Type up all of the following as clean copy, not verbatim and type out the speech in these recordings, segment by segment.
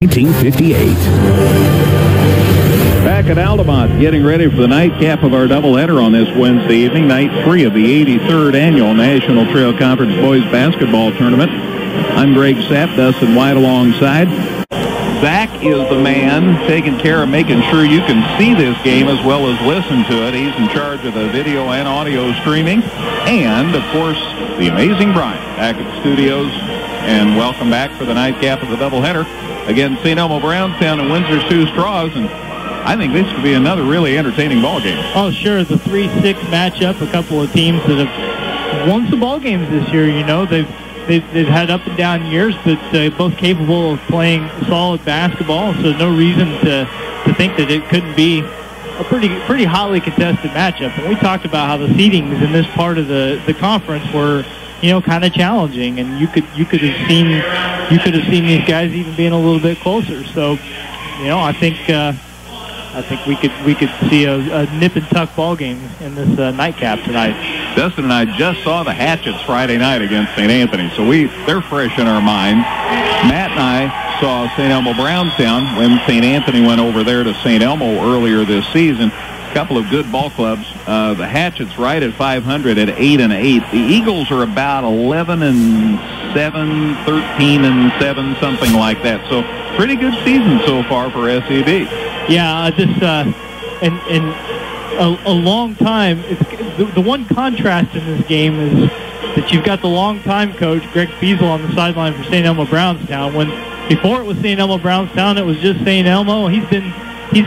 1958. Back at Altamont, getting ready for the nightcap of our doubleheader on this Wednesday evening, night 3 of the 83rd Annual National Trail Conference Boys Basketball Tournament. I'm Greg Sapp, Dustin White alongside. Zach is the man taking care of making sure you can see this game as well as listen to it. He's in charge of the video and audio streaming. And, of course, the amazing Brian back at the studios. And welcome back for the nightcap of the doubleheader. Again, St. Elmo Brownstown and Windsor Stew-Stras. And I think this could be another really entertaining ball game. Oh, sure. The 3-6 matchup. A couple of teams that have won some ball games this year. You know, they've had up and down years, but both capable of playing solid basketball. So no reason to think that it couldn't be a pretty hotly contested matchup. And we talked about how the seedings in this part of the conference were, you know, kind of challenging, and you could have seen these guys even being a little bit closer. So, you know, I think we could see a nip and tuck ball game in this nightcap tonight. Dustin and I just saw the Hatchets Friday night against St. Anthony, so they're fresh in our minds. Matt and I saw St. Elmo Brownstown when St. Anthony went over there to St. Elmo earlier this season. A couple of good ball clubs. The Hatchets right at 500 at 8-8. The Eagles are about 11-7, 13-7, something like that. So pretty good season so far for SEB. Yeah, a long time. The one contrast in this game is that you've got the longtime coach Greg Fiesel on the sideline for St. Elmo Brownstown. When before it was St. Elmo Brownstown, it was just St. Elmo. He's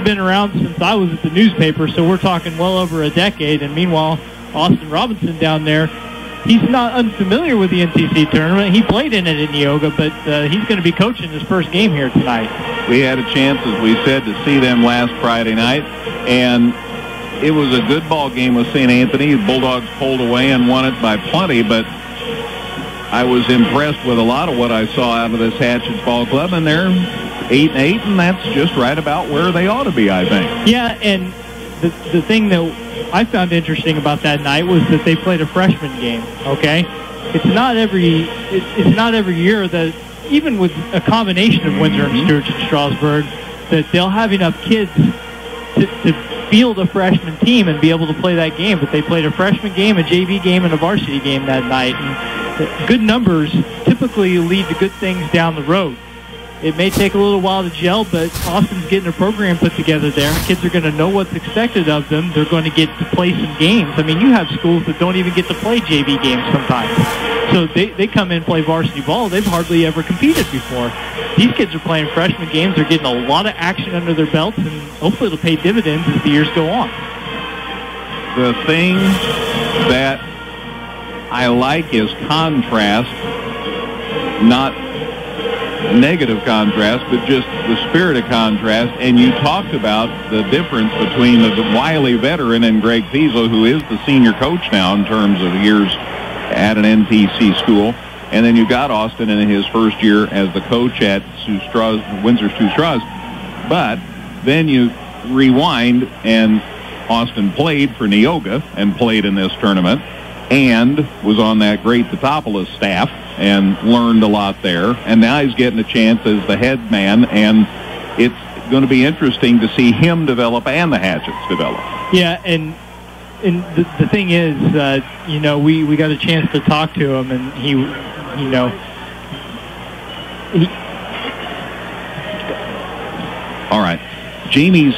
been around since I was at the newspaper, so we're talking well over a decade. And meanwhile, Austin Robinson down there, he's not unfamiliar with the NTC tournament. He played in it in Neoga, but he's going to be coaching his first game here tonight. We had a chance, as we said, to see them last Friday night, and it was a good ball game with St. Anthony. The Bulldogs pulled away and won it by plenty, but I was impressed with a lot of what I saw out of this Hatchets ball club, and they're 8-8, and that's just right about where they ought to be, I think. Yeah, and the thing that I found interesting about that night was that they played a freshman game. Okay, it's not every year that, even with a combination of Windsor and Stewart and Strasburg, that they'll have enough kids to field a freshman team and be able to play that game. But they played a freshman game, a JV game, and a varsity game that night. And good numbers typically lead to good things down the road. It may take a little while to gel, but Austin's getting a program put together there. Kids are going to know what's expected of them. They're going to get to play some games. I mean, you have schools that don't even get to play JV games sometimes. So they come in and play varsity ball. They've hardly ever competed before. These kids are playing freshman games. They're getting a lot of action under their belts, and hopefully it'll pay dividends as the years go on. The thing that I like is contrast, not negative contrast, but just the spirit of contrast. And you talked about the difference between the wily veteran and Greg Fiesel, who is the senior coach now in terms of years at an NTC school. And then you got Austin in his first year as the coach at Windsor Stew-Stras. But then you rewind, and Austin played for Neoga and played in this tournament and was on that great Totopoulos staff and learned a lot there. And now he's getting a chance as the head man, and it's going to be interesting to see him develop and the Hatchets develop. Yeah, and the thing is, you know, we got a chance to talk to him, and he all right, Jamie's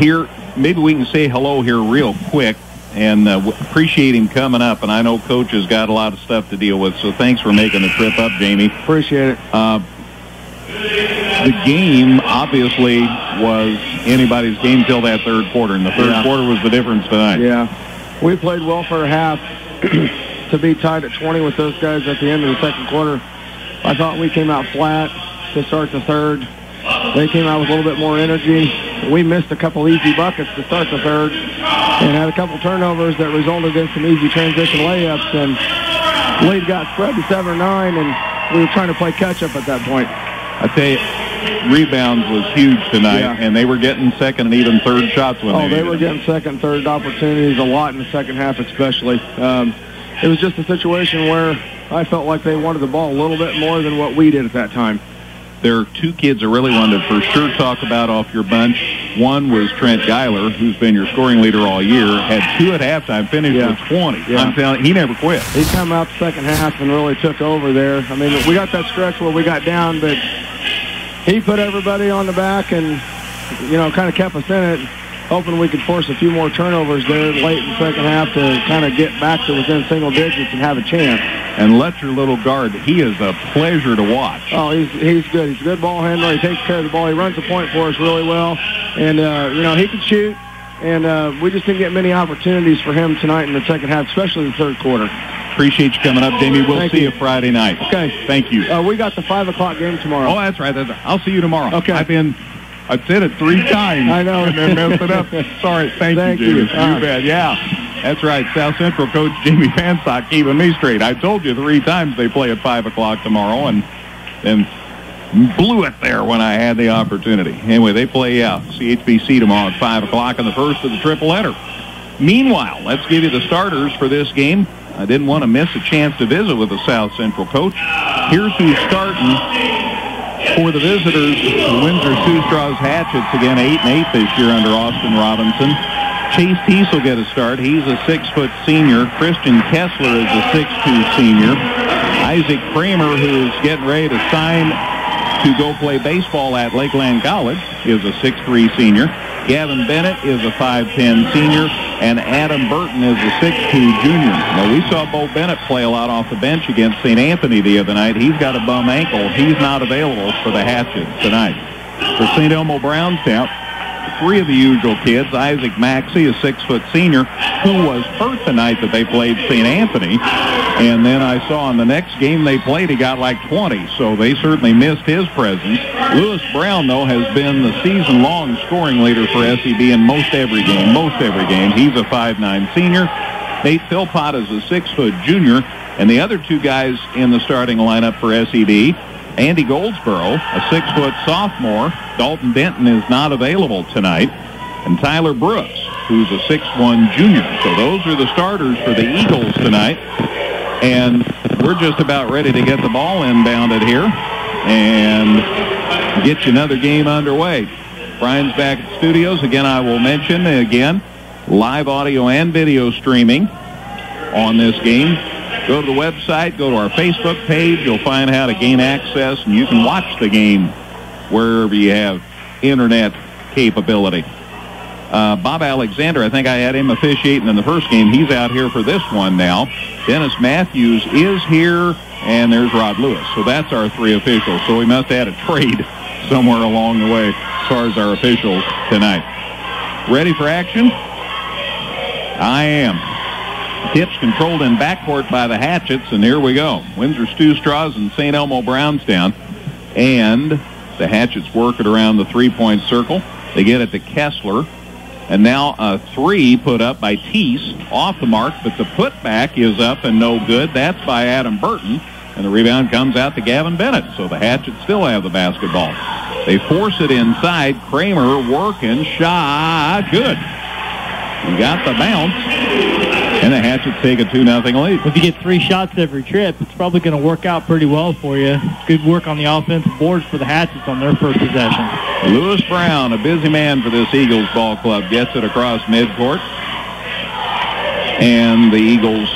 here. Maybe we can say hello here real quick and appreciate him coming up. And I know Coach has got a lot of stuff to deal with, so thanks for making the trip up, Jamie. Appreciate it. The game obviously was anybody's game till that third quarter, and the third quarter was the difference tonight. Yeah, we played well for a half. To be tied at 20 with those guys at the end of the second quarter, I thought we came out flat to start the third. They came out with a little bit more energy. We missed a couple easy buckets to start the third and had a couple turnovers that resulted in some easy transition layups, and lead got spread to 7 or 9, and we were trying to play catch-up at that point. I tell you, rebounds was huge tonight, and they were getting second and even third shots when they were getting second and third opportunities a lot in the second half especially. It was just a situation where I felt like they wanted the ball a little bit more than what we did at that time. there are two kids I really wanted to for sure talk about off your bunch. One was Trent Geiler, who's been your scoring leader all year. Had 2 at halftime, finished with 20. Yeah. I'm telling you, he never quit. He came out the second half and really took over there. I mean, we got that stretch where we got down, but he put everybody on the back and, kind of kept us in it, hoping we could force a few more turnovers there late in the second half to kind of get back to within single digits and have a chance. And Letcher, little guard, he is a pleasure to watch. Oh, he's good. He's a good ball handler. He takes care of the ball. He runs the point for us really well. And, he can shoot. And we just didn't get many opportunities for him tonight in the second half, especially the third quarter. Appreciate you coming up, Jamie. We'll see you Friday night. Okay. Thank you. We got the 5 o'clock game tomorrow. Oh, that's right. I'll see you tomorrow. Okay. I've said it 3 times. I know. And then messed it up. Sorry. Thank you, Jamie. You bet. Yeah. That's right. South Central coach Jamie Fansock keeping me straight. I told you 3 times they play at 5 o'clock tomorrow, and then blew it there when I had the opportunity. Anyway, they play CHBC tomorrow at 5 o'clock in the first of the triple header. Meanwhile, let's give you the starters for this game. I didn't want to miss a chance to visit with the South Central coach. Here's who's starting for the visitors. The Windsor Stew-Stras Hatchets, again 8-8 this year under Austin Robinson. Chase Teese will get a start. He's a 6-foot senior. Christian Kessler is a 6'2 senior. Isaac Kramer, who's getting ready to sign to go play baseball at Lakeland College, is a 6'3 senior. Gavin Bennett is a 5'10 senior. And Adam Burton is a 6'2 junior. Now, we saw Bo Bennett play a lot off the bench against St. Anthony the other night. He's got a bum ankle. He's not available for the Hatchets tonight. For St. Elmo Brownstown, 3 of the usual kids. Isaac Maxey, a 6-foot senior, who was hurt the night that they played St. Anthony. And then I saw in the next game they played, he got like 20, so they certainly missed his presence. Lewis Brown, though, has been the season-long scoring leader for SEB in most every game. He's a 5'9 senior. Nate Philpott is a 6-foot junior. And the other 2 guys in the starting lineup for SED, Andy Goldsboro, a 6-foot sophomore. Dalton Denton is not available tonight. And Tyler Brooks, who's a 6'1 junior. So those are the starters for the Eagles tonight. And we're just about ready to get the ball inbounded here and get you another game underway. Brian's back at the studios. Again, I will mention, live audio and video streaming on this game. Go to the website, go to our Facebook page. You'll find how to gain access, and you can watch the game wherever you have internet capability. Bob Alexander, I think I had him officiating in the first game. He's out here for this one now. Dennis Matthews is here, and there's Rod Lewis. So that's our 3 officials. So we must have had a trade somewhere along the way as far as our officials tonight. Ready for action? I am. Tips controlled in backcourt by the Hatchets, and here we go. Windsor Stew-Stras and St. Elmo Brownstown. And the Hatchets work it around the 3-point circle. They get it to Kessler. And now a 3 put up by Teese off the mark, but the putback is up and no good. That's by Adam Burton. And the rebound comes out to Gavin Bennett. So the Hatchets still have the basketball. They force it inside. Kramer working. Shot. Good. He got the bounce. And the Hatchets take a 2-0 lead. If you get 3 shots every trip, it's probably going to work out pretty well for you. Good work on the offensive boards for the Hatchets on their first possession. Lewis Brown, a busy man for this Eagles ball club, gets it across midcourt. And the Eagles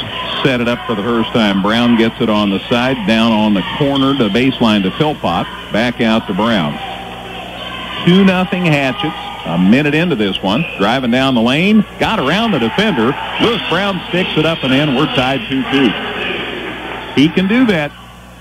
set it up for the first time. Brown gets it on the side, down on the corner to baseline to Philpott, back out to Brown. 2-0 Hatchets. A minute into this one, driving down the lane, got around the defender. Lewis Brown sticks it up and in. We're tied 2-2. He can do that.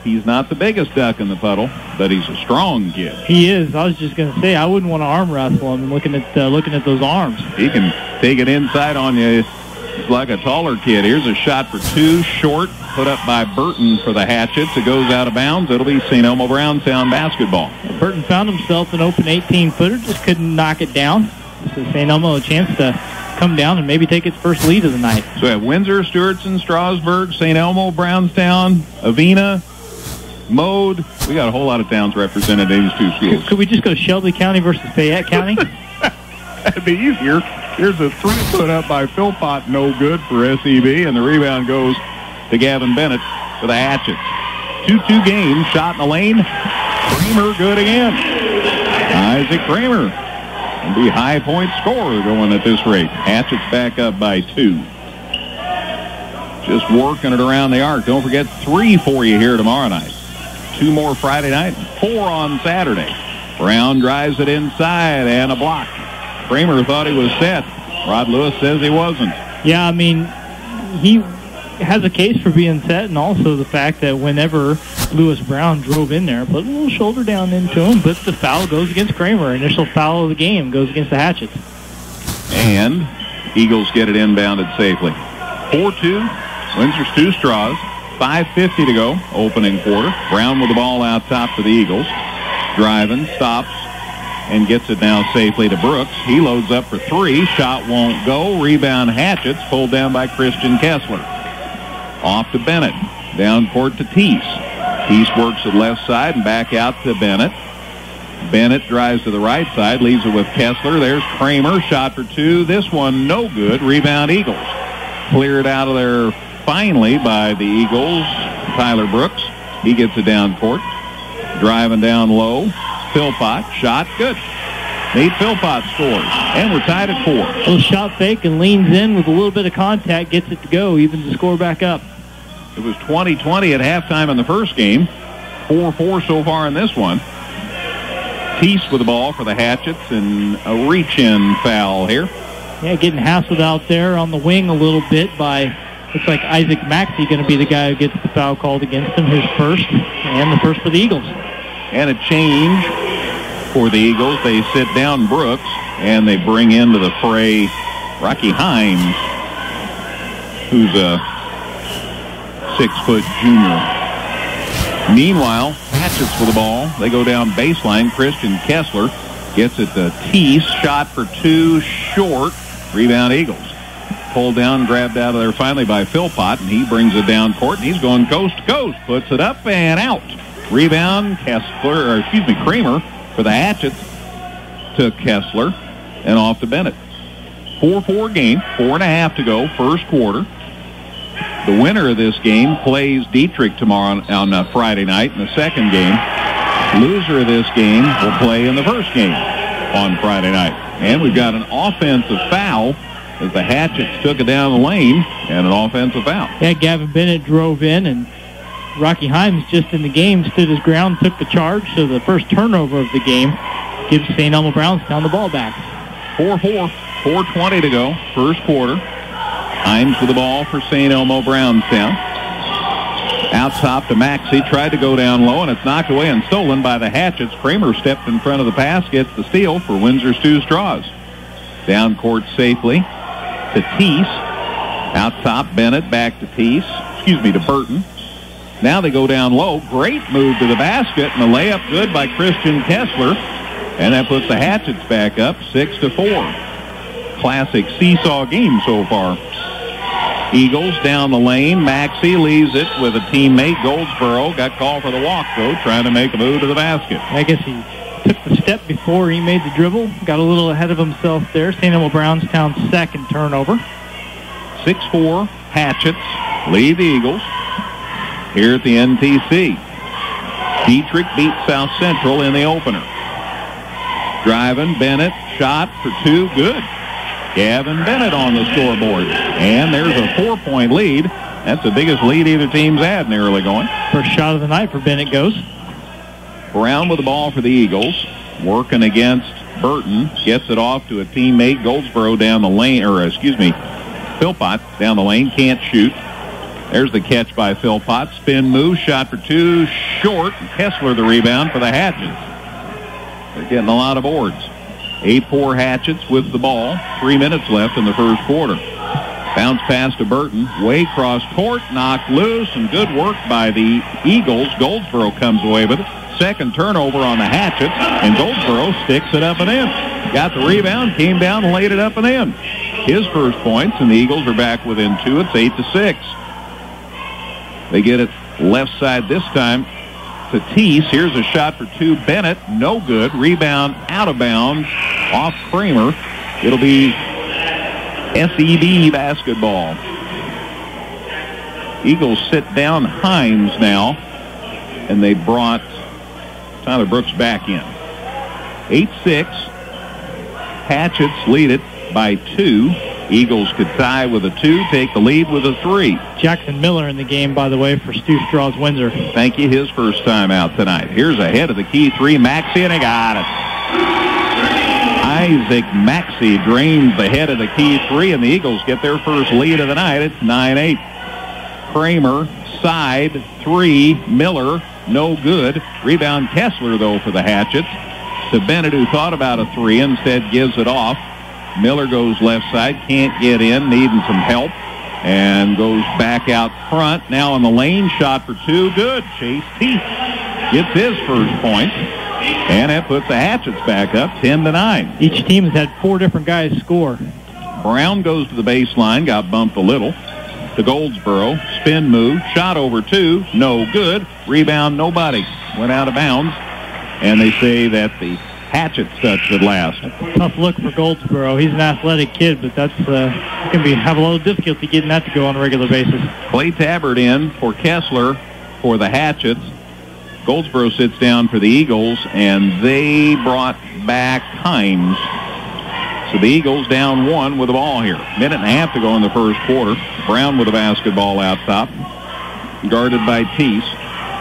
He's not the biggest duck in the puddle, but he's a strong kid. He is. I was just going to say, I wouldn't want to arm wrestle him. Looking at those arms, he can take it inside on you. He's like a taller kid. Here's a shot for 2, short, put up by Burton for the Hatchets. It goes out of bounds. It'll be St. Elmo Brownstown basketball. Burton found himself an open 18-footer, just couldn't knock it down. So St. Elmo a chance to come down and maybe take its first lead of the night. So we have Windsor, Stewartson, Strasburg, St. Elmo, Brownstown, Avena, Mode. We got a whole lot of towns represented in these 2 schools. Could we just go Shelby County versus Fayette County? That'd be easier. Here's a 3 put up by Philpott, no good for SEB, and the rebound goes to Gavin Bennett for the Hatchets. 2-2 game, shot in the lane. Kramer good again. Isaac Kramer will be high point scorer going at this rate. Hatchett's back up by 2. Just working it around the arc. Don't forget 3 for you here tomorrow night. 2 more Friday night, 4 on Saturday. Brown drives it inside and a block. Kramer thought he was set. Rod Lewis says he wasn't. Yeah, I mean, he has a case for being set, and also the fact that whenever Lewis Brown drove in there, put a little shoulder down into him, but the foul goes against Kramer. Initial foul of the game goes against the Hatchets. And Eagles get it inbounded safely. 4-2, Windsor Stew-Stras. 5:50 to go, opening quarter. Brown with the ball out top for the Eagles. Driving, stops, and gets it now safely to Brooks. He loads up for 3. Shot won't go. Rebound Hatchets, pulled down by Christian Kessler. Off to Bennett. Down court to Teese. Teese works the left side and back out to Bennett. Bennett drives to the right side, leaves it with Kessler. There's Kramer. Shot for 2. This one no good. Rebound Eagles. Cleared out of there finally by the Eagles. Tyler Brooks. He gets it down court. Driving down low. Philpott. Shot good. Nate Philpott scores. And we're tied at 4. Little shot fake and leans in with a little bit of contact. Gets it to go. Evens the score back up. It was 20-20 at halftime in the first game. 4-4 so far in this one. Teese with the ball for the Hatchets, and a reach-in foul here. Yeah, getting hassled out there on the wing a little bit by, looks like Isaac Maxey going to be the guy who gets the foul called against him, his first, and the first for the Eagles. And a change for the Eagles. They sit down Brooks, and they bring into the fray Rocky Himes, who's a 6-foot junior. Meanwhile, Hatchets with the ball. They go down baseline. Christian Kessler gets it to Teese. Shot for 2, short. Rebound Eagles. Pulled down, grabbed out of there finally by Philpott, and he brings it down court, and he's going coast to coast. Puts it up and out. Rebound, Kramer for the Hatchets to Kessler, and off to Bennett. 4-4 game, 4.5 to go, first quarter. The winner of this game plays Dietrich tomorrow on Friday night in the second game. Loser of this game will play in the first game on Friday night. And we've got an offensive foul as the Hatchets took it down the lane, and an offensive foul. Yeah, Gavin Bennett drove in, and Rocky Himes just in the game stood his ground, took the charge, so the first turnover of the game gives St. Elmo Brownstown the ball back. 4-4, 4:20 to go, first quarter. Himes with the ball for St. Elmo Brownstown. Out top to Maxey, tried to go down low, and it's knocked away and stolen by the Hatchets. Kramer stepped in front of the pass, gets the steal for Windsor Stew-Stras. Down court safely to Teese. Out top, Bennett back to to Burton. Now they go down low. Great move to the basket, and the layup good by Christian Kessler. And that puts the Hatchets back up 6-4. Classic seesaw game so far. Eagles down the lane. Maxey leaves it with a teammate. Goldsboro got called for the walk, though, trying to make a move to the basket. I guess he took the step before he made the dribble. Got a little ahead of himself there. St. Elmo Brownstown's second turnover. 6-4 Hatchets lead the Eagles here at the NTC. Dietrich beat South Central in the opener. Driving, Bennett, shot for 2, good. Gavin Bennett on the scoreboard. And there's a 4-point lead. That's the biggest lead either team's had in the early going. First shot of the night for Bennett goes. Brown with the ball for the Eagles. Working against Burton. Gets it off to a teammate. Goldsboro down the lane, Philpott down the lane. Can't shoot. There's the catch by Philpott. Spin move. Shot for 2, short. Kessler the rebound for the Hatchets. They're getting a lot of boards. 8-4 Hatchets with the ball. 3 minutes left in the first quarter. Bounce pass to Burton. Way cross court. Knocked loose. And good work by the Eagles. Goldsboro comes away with it. Second turnover on the Hatchets. And Goldsboro sticks it up and in. Got the rebound. Came down and laid it up and in. His first points. And the Eagles are back within 2. It's 8-6. They get it left side this time to Teese. Here's a shot for 2. Bennett, no good. Rebound out of bounds off Kramer. It'll be SED basketball. Eagles sit down Himes now, and they brought Tyler Brooks back in. 8-6. Hatchets lead it by 2. Eagles could tie with a 2, take the lead with a 3. Jackson Miller in the game, by the way, for Stew-Stras Windsor. Thank you. His first time out tonight. Here's ahead of the key 3. Maxey, and he got it. Isaac Maxey drains the head of the key 3, and the Eagles get their first lead of the night. It's 9-8. Kramer, side 3. Miller, no good. Rebound Kessler, though, for the Hatchets. To Bennett, who thought about a 3, instead gives it off. Miller goes left side, can't get in, needing some help, and goes back out front. Now on the lane, shot for 2, good. Chase Teeth gets his first point, and that puts the Hatchets back up 10-9. Each team has had 4 different guys score. Brown goes to the baseline, got bumped a little. To Goldsboro, spin move, shot over 2, no good. Rebound, nobody. Went out of bounds, and they say that the Hatchets touched it last. Tough look for Goldsboro. He's an athletic kid, but that's going to have a little difficulty getting that to go on a regular basis. Clay Tabbert in for Kessler for the Hatchets. Goldsboro sits down for the Eagles, and they brought back Hines. So the Eagles down 1 with the ball here. Minute and a half to go in the first quarter. Brown with the basketball out top. Guarded by Teese.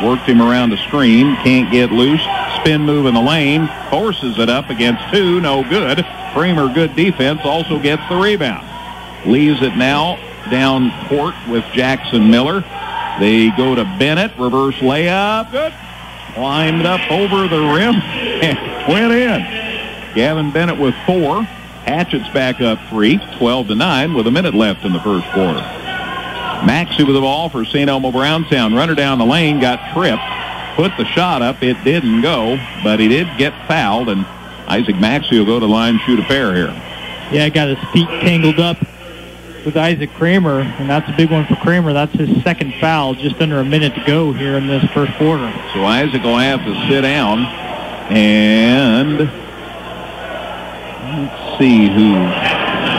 Worked him around the screen. Can't get loose. Spin move in the lane. Forces it up against 2. No good. Kramer, good defense. Also gets the rebound. Leaves it now down court with Jackson Miller. They go to Bennett. Reverse layup. Good. Climbed up over the rim and went in. Gavin Bennett with 4. Hatchets back up 3. 12-9 with a minute left in the first quarter. Maxey with the ball for St. Elmo Brownstown. Runner down the lane, got tripped. Put the shot up. It didn't go, but he did get fouled, and Isaac Maxey will go to the line, shoot a pair here. Yeah, got his feet tangled up with Isaac Kramer, and that's a big one for Kramer. That's his second foul, just under a minute to go here in this first quarter. So Isaac will have to sit down, and let's see who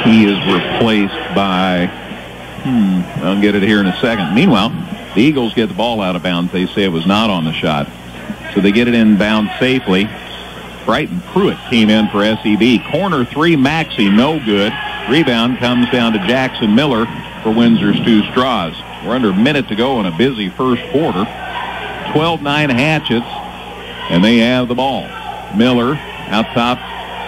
he is replaced by. I'll get it here in a second. Meanwhile, the Eagles get the ball out of bounds. They say it was not on the shot. So they get it in bounds safely. Brighton Pruitt came in for SEB. Corner 3, Maxey, no good. Rebound comes down to Jackson Miller for Windsor Stew-Stras. We're under a minute to go in a busy first quarter. 12-9 Hatchets, and they have the ball. Miller out top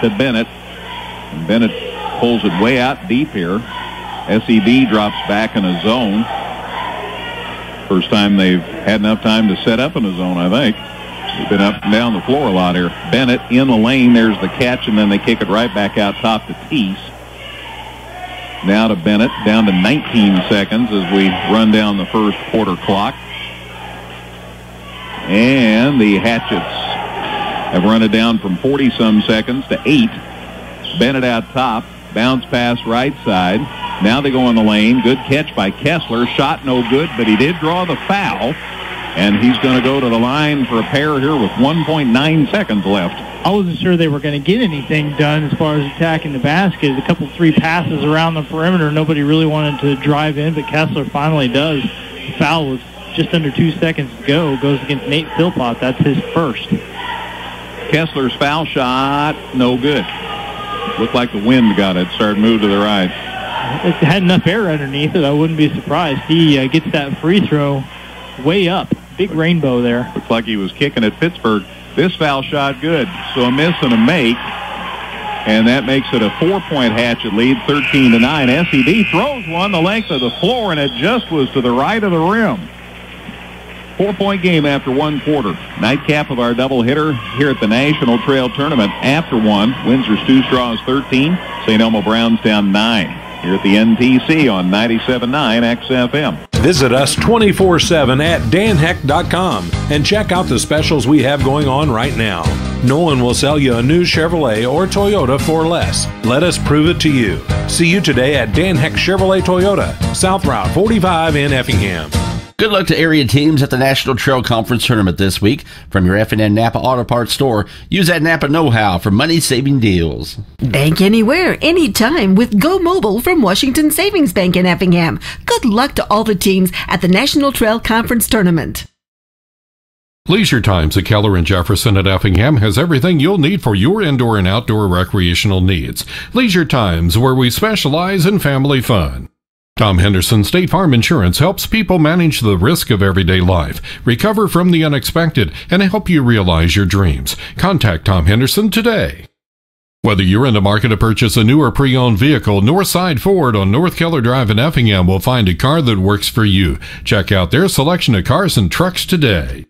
to Bennett. And Bennett pulls it way out deep here. SEB drops back in a zone. First time they've had enough time to set up in a zone, I think. They've been up and down the floor a lot here. Bennett in the lane. There's the catch, and then they kick it right back out top to Teese. Now to Bennett, down to 19 seconds as we run down the first quarter clock. And the Hatchets have run it down from 40-some seconds to 8. Bennett out top. Bounce pass right side. Now they go in the lane. Good catch by Kessler. Shot no good, but he did draw the foul. And he's going to go to the line for a pair here with 1.9 seconds left. I wasn't sure they were going to get anything done as far as attacking the basket. A couple 3 passes around the perimeter. Nobody really wanted to drive in, but Kessler finally does. The foul was just under 2 seconds to go. Goes against Nate Philpott. That's his first. Kessler's foul shot, no good. Looked like the wind got it. Started moving to the right. It had enough air underneath it. I wouldn't be surprised. He gets that free throw way up. Big rainbow there. Looks like he was kicking at Pittsburgh. This foul shot good. So a miss and a make. And that makes it a 4-point Hatchet lead, 13-9. SEB throws one the length of the floor, and it just was to the right of the rim. 4-point game after 1 quarter. Nightcap of our doubleheader here at the National Trail Tournament. After 1, Windsor Stew-Stras 13, St. Elmo Brownstown 9. Here at the NTC on 97.9 XFM. Visit us 24/7 at danheck.com and check out the specials we have going on right now. No one will sell you a new Chevrolet or Toyota for less. Let us prove it to you. See you today at Dan Heck Chevrolet Toyota, South Route 45 in Effingham. Good luck to area teams at the National Trail Conference Tournament this week. From your F&N Napa Auto Parts store, use that Napa know-how for money-saving deals. Bank anywhere, anytime with Go Mobile from Washington Savings Bank in Effingham. Good luck to all the teams at the National Trail Conference Tournament. Leisure Times at Keller and Jefferson at Effingham has everything you'll need for your indoor and outdoor recreational needs. Leisure Times, where we specialize in family fun. Tom Henderson State Farm Insurance helps people manage the risk of everyday life, recover from the unexpected, and help you realize your dreams. Contact Tom Henderson today. Whether you're in the market to purchase a new or pre-owned vehicle, Northside Ford on North Keller Drive in Effingham will find a car that works for you. Check out their selection of cars and trucks today.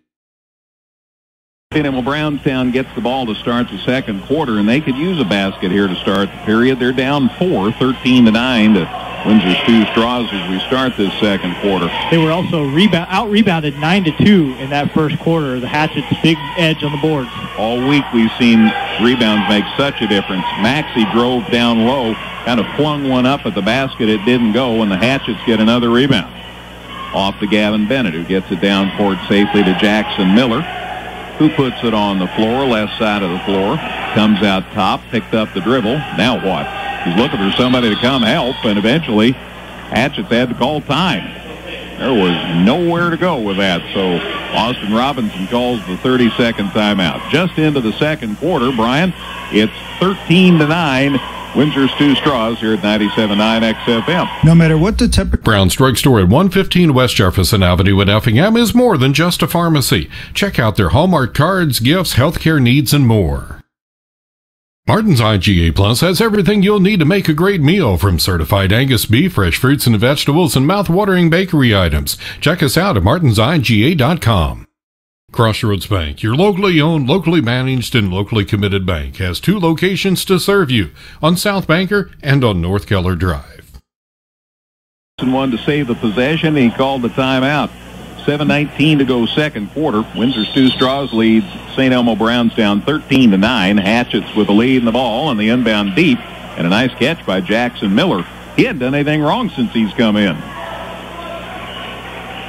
Annual Brownstown gets the ball to start the second quarter, and they could use a basket here to start the period. They're down 4, 13-9 to Windsor Stew-Stras as we start this second quarter. They were also out-rebounded 9-2 in that first quarter. The Hatchets' big edge on the boards. All week we've seen rebounds make such a difference. Maxey drove down low, kind of flung one up at the basket. It didn't go, and the Hatchets get another rebound. Off to Gavin Bennett, who gets it down court safely to Jackson Miller, who puts it on the floor, left side of the floor, comes out top, picked up the dribble. Now what? He's looking for somebody to come help, and eventually Hatchets had to call time. There was nowhere to go with that, so Austin Robinson calls the 30-second timeout. Just into the second quarter, Brian, it's 13-9. Windsor Stew-Stras here at 97.9 XFM. No matter what the temperature. Brown's Drug Store at 115 West Jefferson Avenue in Effingham is more than just a pharmacy. Check out their Hallmark cards, gifts, healthcare needs, and more. Martin's IGA Plus has everything you'll need to make a great meal, from certified Angus beef, fresh fruits and vegetables, and mouth-watering bakery items. Check us out at martinsiga.com. Crossroads Bank, your locally owned, locally managed, and locally committed bank, has 2 locations to serve you, on South Banker and on North Keller Drive. Wanted to save the possession, he called the timeout. 7:19 to go second quarter. Windsor Stew-Stras leads St. Elmo Brownstown 13-9. Hatchets with the lead in the ball on the inbound deep, and a nice catch by Jackson Miller. He hadn't done anything wrong since he's come in.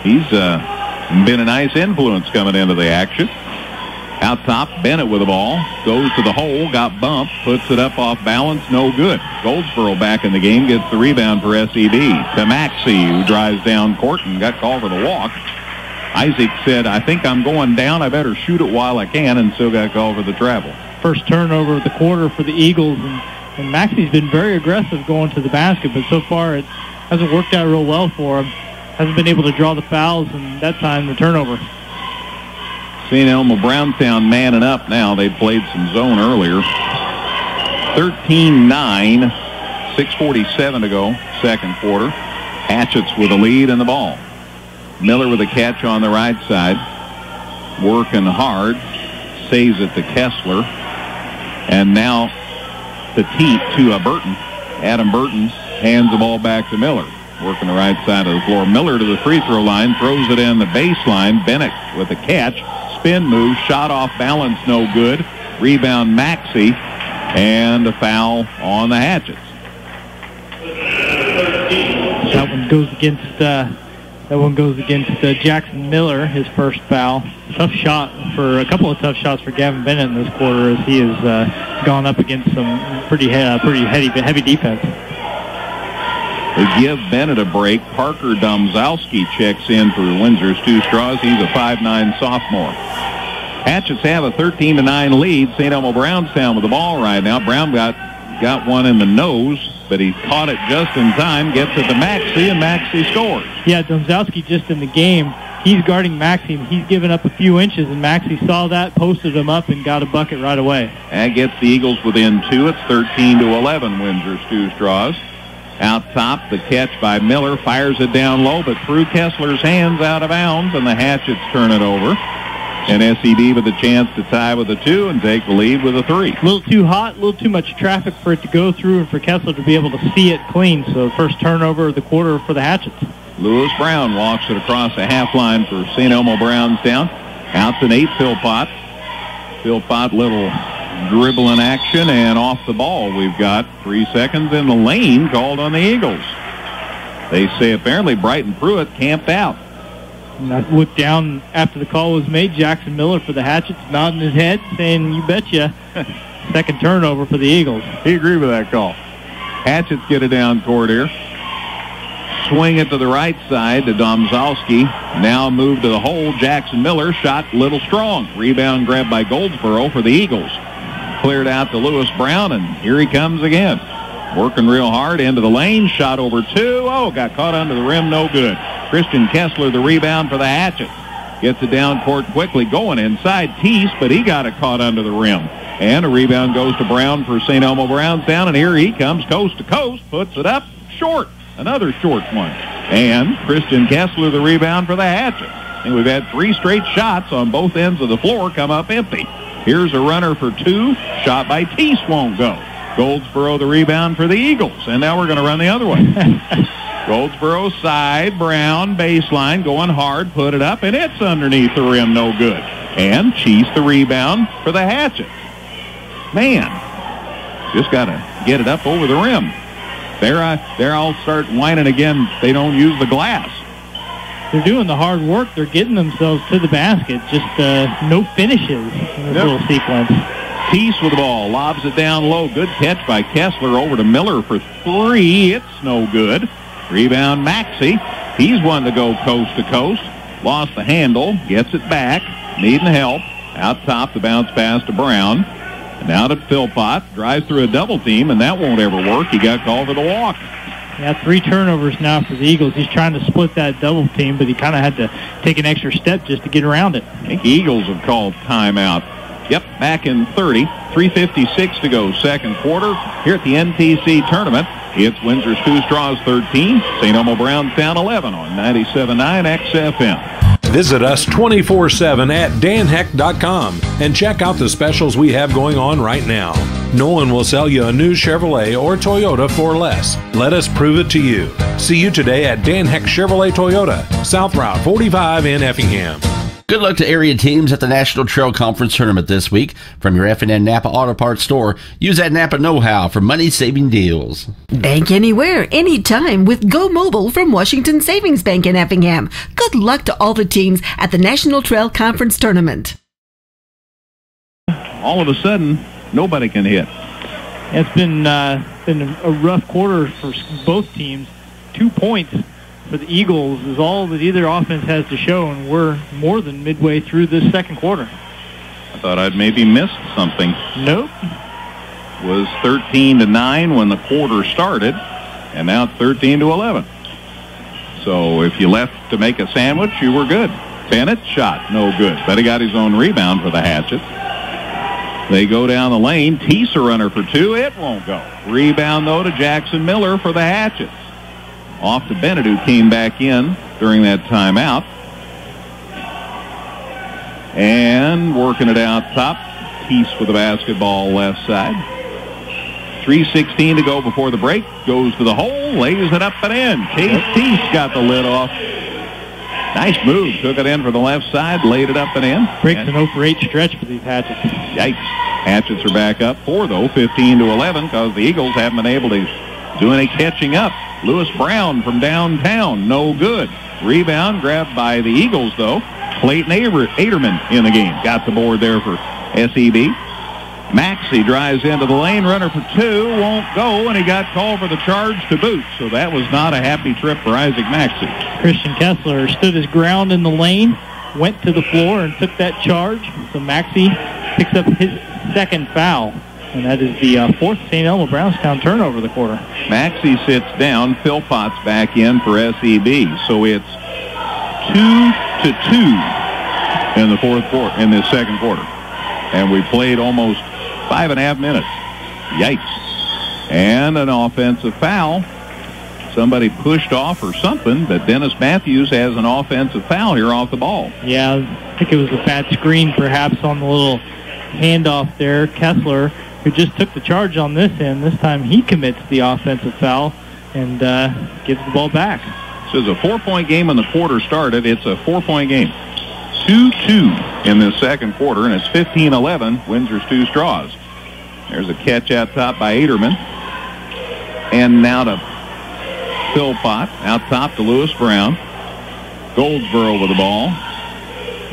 He's been a nice influence coming into the action. Out top, Bennett with the ball. Goes to the hole, got bumped, puts it up off balance, no good. Goldsboro back in the game, gets the rebound for SED. To Maxey, who drives down court and got called for the walk. Isaac said, I think I'm going down, I better shoot it while I can, and still got called for the travel. First turnover of the quarter for the Eagles, and Maxey's been very aggressive going to the basket, but so far it hasn't worked out real well for him. Hasn't been able to draw the fouls, and that time the turnover. St. Elmo Brownstown manning up now. They played some zone earlier. 13-9, 6:47 to go, second quarter. Hatchets with the lead and the ball. Miller with a catch on the right side. Working hard. Saves it to Kessler. And now Petit to Burton. Adam Burton hands the ball back to Miller. Working the right side of the floor. Miller to the free throw line. Throws it in the baseline. Bennett with a catch. Spin move. Shot off balance. No good. Rebound Maxey. And a foul on the Hatchets. That one goes against Jackson Miller, his first foul. A couple of tough shots for Gavin Bennett in this quarter, as he has gone up against some pretty heavy defense. They give Bennett a break. Parker Domzowski checks in for Windsor Stew-Stras. He's a 5'9" sophomore. Hatchets have a 13-9 lead. St. Elmo Brownstown with the ball right now. Brown got one in the nose, but he caught it just in time, gets it to Maxey, and Maxey scores. Yeah, Domzowski just in the game. He's guarding Maxey. He's given up a few inches, and Maxey saw that, posted him up, and got a bucket right away. That gets the Eagles within 2. It's 13-11, Windsor Stew-Stras. Out top, the catch by Miller, fires it down low, but through Kessler's hands out of bounds, and the Hatchets turn it over. And SED with a chance to tie with a 2 and take the lead with a 3. A little too hot, a little too much traffic for it to go through and for Kessler to be able to see it clean. So first turnover of the quarter for the Hatchets. Lewis Brown walks it across the half line for St. Elmo Brownstown. Out to Nate Philpott. Philpott, little dribbling action, and off the ball. We've got 3 seconds in the lane called on the Eagles. They say apparently Brighton Pruitt camped out. And I looked down after the call was made. Jackson Miller for the Hatchets nodding his head, saying, you betcha. Second turnover for the Eagles. He agreed with that call. Hatchets get it down court here. swing it to the right side to Domzalski. Now move to the hole. Jackson Miller shot a little strong. Rebound grabbed by Goldsboro for the Eagles. Cleared out to Lewis Brown, and here he comes again. Working real hard into the lane. Shot over two. Oh, got caught under the rim. No good. Christian Kessler the rebound for the Hatchets. Gets it down court quickly. Going inside Teese, but he got it caught under the rim. And a rebound goes to Brown for St. Elmo Brownstown, and here he comes coast to coast. Puts it up short. Another short one. And Christian Kessler the rebound for the Hatchets. And we've had 3 straight shots on both ends of the floor come up empty. Here's a runner for 2. Shot by Teese won't go. Goldsboro the rebound for the Eagles. And now we're going to run the other way. Goldsboro side, Brown, baseline, going hard, put it up, and it's underneath the rim, no good. And Cheese the rebound for the Hatchets. Man, just got to get it up over the rim. There I'll start whining again. They don't use the glass. They're doing the hard work. They're getting themselves to the basket. Just no finishes in this little sequence. Teese with the ball, lobs it down low. Good catch by Kessler over to Miller for 3. It's no good. Rebound Maxey. He's one to go coast to coast. Lost the handle. Gets it back. Needing help. Out top, the bounce pass to Brown. And out at Philpott. Drives through a double team, and that won't ever work. He got called for the walk. Yeah, 3 turnovers now for the Eagles. He's trying to split that double team, but he kind of had to take an extra step just to get around it. I think the Eagles have called timeout. Yep, back in 30. 3:56 to go, second quarter. Here at the NTC Tournament, it's Windsor's Stew-Stras 13, St. Elmo Brownstown 11 on 97.9 XFM. Visit us 24/7 at danheck.com and check out the specials we have going on right now. No one will sell you a new Chevrolet or Toyota for less. Let us prove it to you. See you today at Dan Heck Chevrolet Toyota, South Route 45 in Effingham. Good luck to area teams at the National Trail Conference Tournament this week. From your F&N Napa Auto Parts store, use that Napa know-how for money-saving deals. Bank anywhere, anytime with Go Mobile from Washington Savings Bank in Effingham. Good luck to all the teams at the National Trail Conference Tournament. All of a sudden, nobody can hit. It's been a rough quarter for both teams. 2 points for the Eagles is all that either offense has to show, and we're more than midway through this second quarter. I thought I'd maybe missed something. Nope. It was 13-9 when the quarter started, and now it's 13-11. So if you left to make a sandwich, you were good. Bennett shot, no good, but he got his own rebound for the Hatchets. They go down the lane. Teese a runner for 2. It won't go. Rebound, though, to Jackson Miller for the Hatchets. Off to Bennett, who came back in during that timeout. And working it out top. Teese with the basketball left side. 3:16 to go before the break. Goes to the hole. Lays it up and in. Chase Teese got the lid off. Nice move. Took it in for the left side. Laid it up and in. Breaks an 0-for-8 stretch for these Hatchets. Yikes. Hatchets are back up 4, though. 15-11 because the Eagles haven't been able to do any catching up. Lewis Brown from downtown, no good. Rebound grabbed by the Eagles, though. Clayton Aderman in the game. Got the board there for SEB. Maxey drives into the lane, runner for 2, won't go, and he got called for the charge to boot. So that was not a happy trip for Isaac Maxey. Christian Kessler stood his ground in the lane, went to the floor and took that charge. So Maxey picks up his second foul. And that is the 4th St. Elmo Brownstown turnover of the quarter. Maxey sits down. Philpott's back in for SEB. So it's 2-2 in the fourth quarter, in this second quarter. And we played almost 5.5 minutes. Yikes. And an offensive foul. Somebody pushed off or something, but Dennis Matthews has an offensive foul here off the ball. Yeah, I think it was a bad screen perhaps on the little handoff there. Kessler, who just took the charge on this end, this time he commits the offensive foul and gives the ball back. So it's a 4-point game when the quarter started. It's a 4-point game. 2-2 in the second quarter, and it's 15-11, Windsor's Stew-Stras. There's a catch out top by Aderman. And now to Philpott, out top to Lewis Brown. Goldsboro with the ball.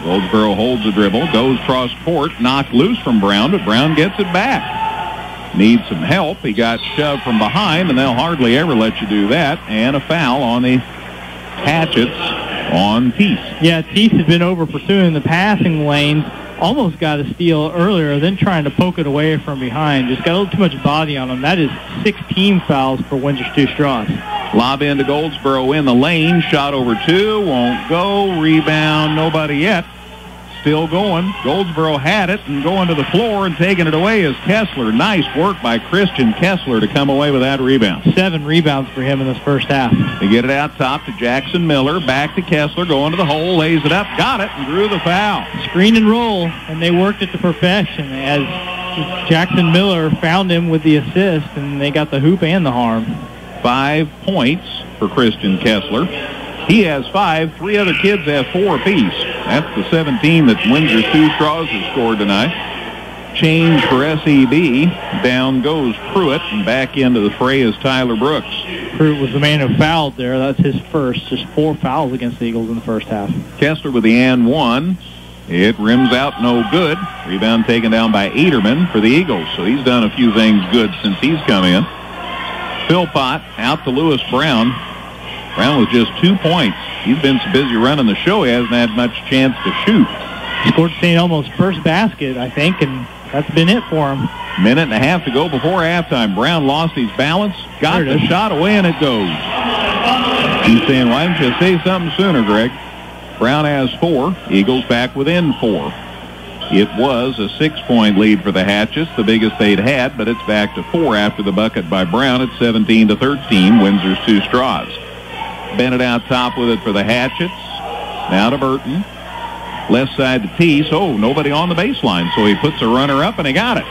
Goldsboro holds the dribble, goes cross court, knocked loose from Brown, but Brown gets it back. needs some help. He got shoved from behind, and they'll hardly ever let you do that. And a foul on the Hatchets on Teese. Yeah, Teese had been over pursuing the passing lanes. Almost got a steal earlier, then trying to poke it away from behind. Just got a little too much body on him. That is 16 fouls for Windsor Stew-Stras. Lob into Goldsboro in the lane. Shot over two. Won't go. Rebound. Nobody yet. Still going. Goldsboro had it and going to the floor and taking it away is Kessler. Nice work by Christian Kessler to come away with that rebound. 7 rebounds for him in this first half. They get it out top to Jackson Miller. Back to Kessler. Going to the hole. Lays it up. Got it and drew the foul. Screen and roll, and they worked it to perfection as Jackson Miller found him with the assist, and they got the hoop and the harm. 5 points for Christian Kessler. He has 5. 3 other kids have 4 apiece. That's the 17 that Windsor Stew-Stras has scored tonight. Change for SEB. Down goes Pruitt, and back into the fray is Tyler Brooks. Pruitt was the man who fouled there. That's his first. Just 4 fouls against the Eagles in the first half. Kessler with the and one. It rims out no good. Rebound taken down by Ederman for the Eagles. So he's done a few things good since he's come in. Philpott out to Lewis Brown. Brown with just 2 points. He's been so busy running the show, he hasn't had much chance to shoot. Scored St. Elmo's first basket, I think, and that's been it for him. Minute and a half to go before halftime. Brown lost his balance, got the shot away, and it goes. He's saying, why didn't you say something sooner, Greg? Brown has 4. Eagles back within 4. It was a 6-point lead for the Hatchets, the biggest they'd had, but it's back to 4 after the bucket by Brown at 17-13. Windsor's Stew-Stras. Bennett out top with it for the Hatchets. Now to Burton. Left side to Teese. Oh, nobody on the baseline, so he puts a runner up, and he got it.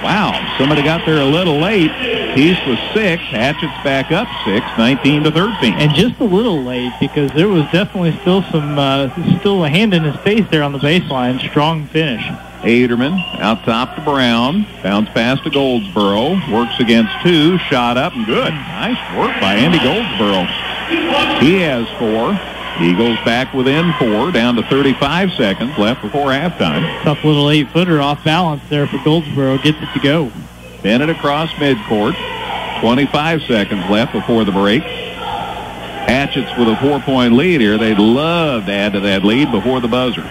Wow, somebody got there a little late. Teese was 6. Hatchets back up 6, 19-13. And just a little late because there was definitely still still a hand in his face there on the baseline. Strong finish. Aderman out top to Brown. Bounce pass to Goldsboro. Works against 2. Shot up and good. Nice work by Andy Goldsboro. He has 4. Eagles back within 4, down to 35 seconds left before halftime. Tough little 8-footer off balance there for Goldsboro. Gets it to go. Bennett across midcourt. 25 seconds left before the break. Hatchets with a 4-point lead here. They'd love to add to that lead before the buzzer.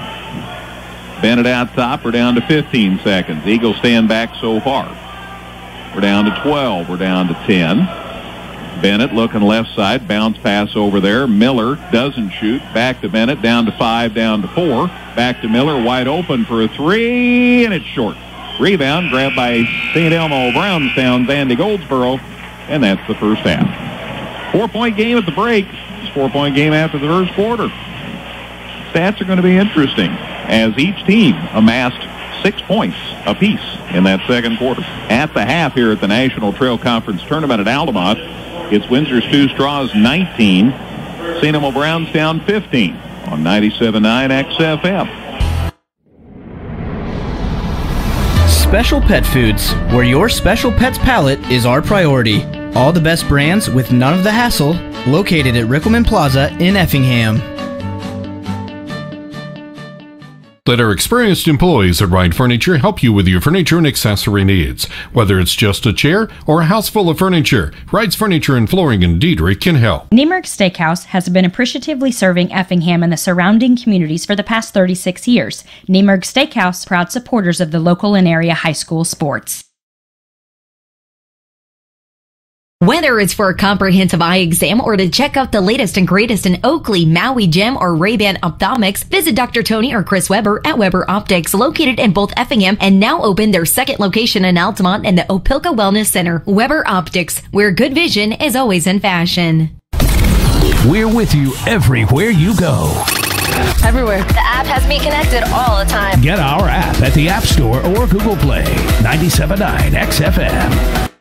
Bennett out top. We're down to 15 seconds. Eagles stand back so far. We're down to 12. We're down to 10. Bennett looking left side. Bounce pass over there. Miller doesn't shoot. Back to Bennett. Down to 5. Down to 4. Back to Miller. Wide open for a 3. And it's short. Rebound grabbed by St. Elmo Brownstown's Andy Goldsboro. And that's the first half. 4-point game at the break. It's 4-point game after the first quarter. Stats are going to be interesting as each team amassed 6 points apiece in that second quarter. At the half here at the National Trail Conference Tournament at Altamont, it's Windsor Stew-Stras 19, St. Elmo Brownstown 15 on 97.9 XFM. Special Pet Foods, where your special pet's palate is our priority. All the best brands with none of the hassle, located at Rickleman Plaza in Effingham. Let our experienced employees at Wright Furniture help you with your furniture and accessory needs. Whether it's just a chair or a house full of furniture, Wright's Furniture and Flooring in Diedrich can help. Niemerg Steakhouse has been appreciatively serving Effingham and the surrounding communities for the past 36 years. Niemerg Steakhouse, proud supporters of the local and area high school sports. Whether it's for a comprehensive eye exam or to check out the latest and greatest in Oakley, Maui Gem, or Ray-Ban Ophthalmics, visit Dr. Tony or Chris Weber at Weber Optics, located in both Effingham and now open their second location in Altamont and the Opelka Wellness Center. Weber Optics, where good vision is always in fashion. We're with you everywhere you go. Everywhere. The app has me connected all the time. Get our app at the App Store or Google Play. 97.9 XFM.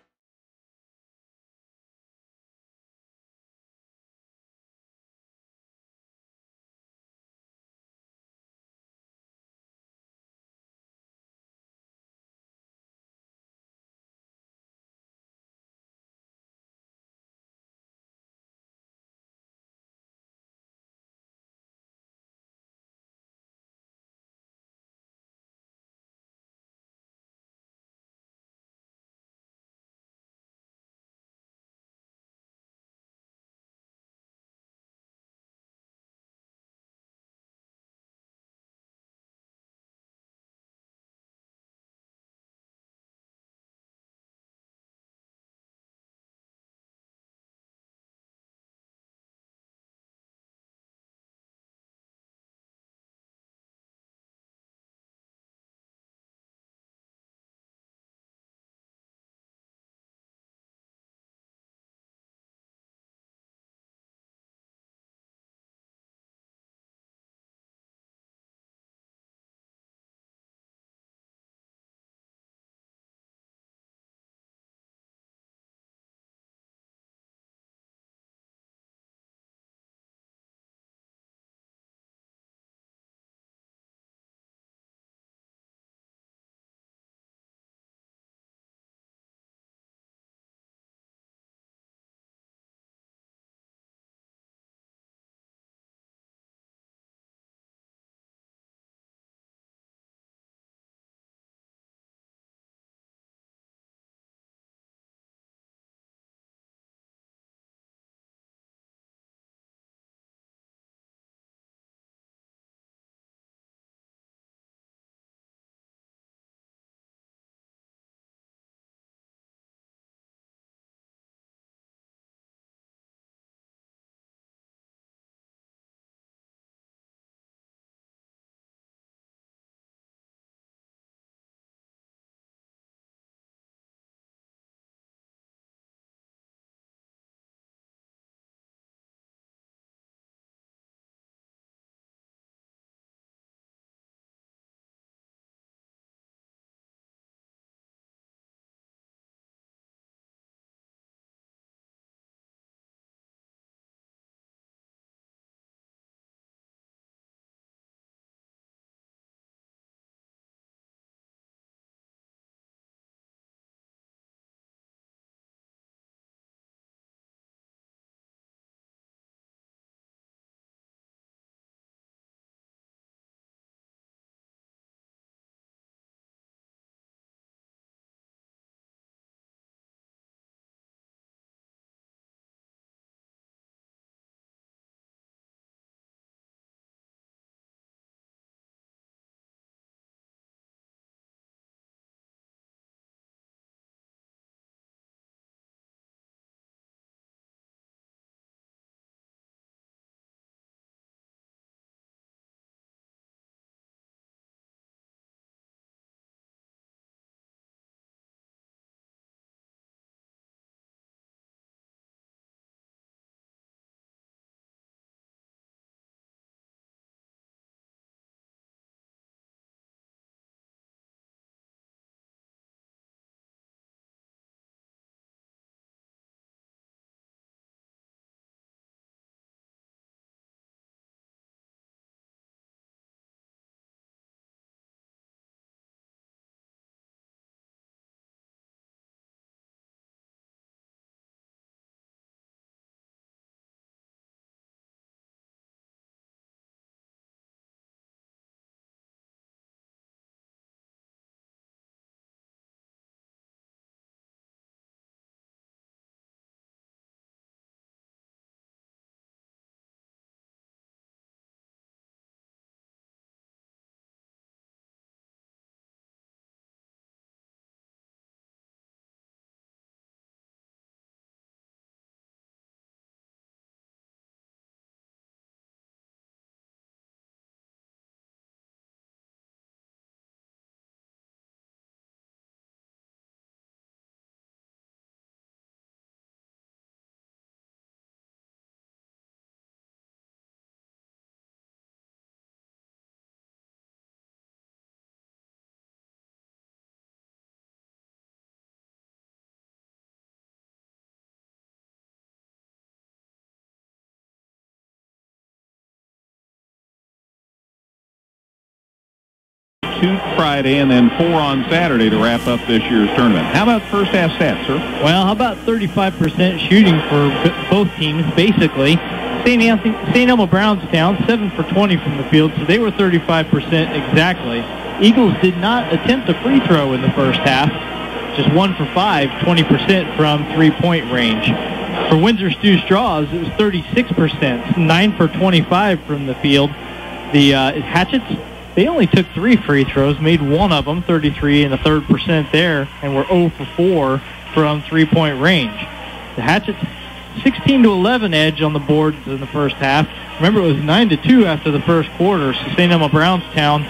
2 Friday, and then 4 on Saturday to wrap up this year's tournament. How about first half stats, sir? Well, how about 35% shooting for both teams, basically. St. Elmo Brownstown, 7 for 20 from the field, so they were 35% exactly. Eagles did not attempt a free throw in the first half. Just 1 for 5, 20% from three-point range. For Windsor Stew-Stras, it was 36%, 9 for 25 from the field. The Hatchets, they only took 3 free throws, made 1 of them, 33 and a third percent there, and were 0 for 4 from three-point range. The Hatchets, 16-11 edge on the boards in the first half. Remember, it was 9-2 after the first quarter, so St. Elmo Brownstown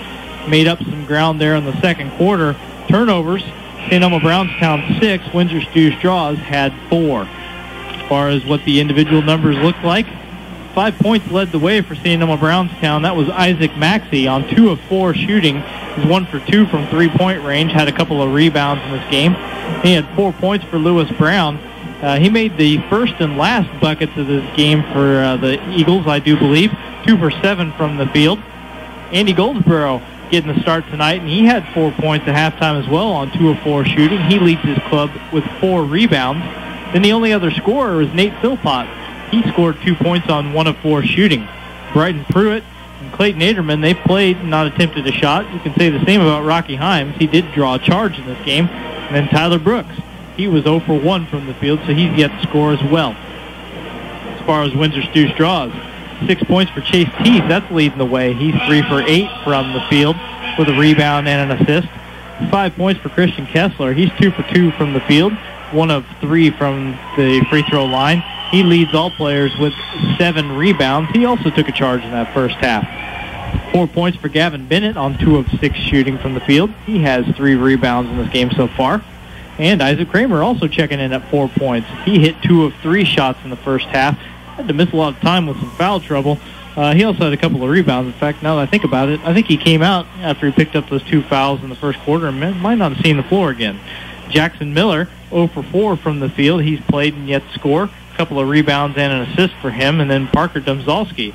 made up some ground there in the second quarter. Turnovers, St. Elmo Brownstown 6, Windsor Stew-Stras had 4. As far as what the individual numbers looked like, 5 points led the way for St. Elmo Brownstown. That was Isaac Maxey on 2 of 4 shooting. He's 1 for 2 from three-point range, had a couple of rebounds in this game. He had 4 points for Lewis Brown. He made the first and last buckets of this game for the Eagles, I do believe. 2 for 7 from the field. Andy Goldsboro getting the start tonight, and he had 4 points at halftime as well on 2 of 4 shooting. He leads his club with 4 rebounds. Then the only other scorer is Nate Philpott. He scored 2 points on 1 of 4 shooting. Bryden Pruitt and Clayton Aderman, they played and not attempted a shot. You can say the same about Rocky Himes. He did draw a charge in this game. And then Tyler Brooks, he was 0 for 1 from the field, so he's yet to score as well. As far as Windsor Stew-Stras, 6 points for Chase Teeth. That's leading the way. He's 3 for 8 from the field with a rebound and an assist. 5 points for Christian Kessler. He's 2 for 2 from the field, 1 of 3 from the free throw line. He leads all players with 7 rebounds. He also took a charge in that first half. 4 points for Gavin Bennett on 2 of 6 shooting from the field. He has 3 rebounds in this game so far. And Isaac Kramer also checking in at 4 points. He hit 2 of 3 shots in the first half. Had to miss a lot of time with some foul trouble. He also had a couple of rebounds. In fact, now that I think about it, I think he came out after he picked up those 2 fouls in the first quarter and might not have seen the floor again. Jackson Miller, 0 for 4 from the field. He's played and yet to score. A couple of rebounds and an assist for him. And then Parker Domzalski,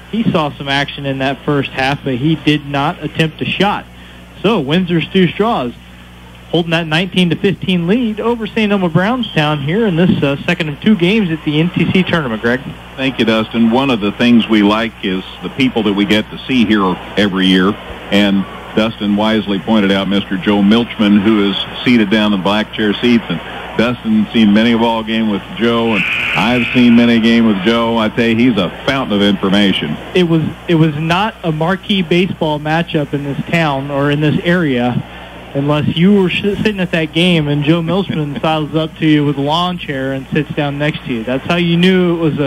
he saw some action in that first half, but he did not attempt a shot. So Windsor Stew-Stras holding that 19-15 lead over St. Elmo Brownstown here in this second of 2 games at the NTC Tournament, Greg. Thank you, Dustin. One of the things we like is the people that we get to see here every year. And Dustin wisely pointed out Mr. Joe Milchman, who is seated down in the black chair seats. And Dustin's seen many a ball game with Joe, and I've seen many a game with Joe. I tell you, he's a fountain of information. It was not a marquee baseball matchup in this town or in this area unless you were sitting at that game and Joe Milchman sidles up to you with a lawn chair and sits down next to you. That's how you knew it was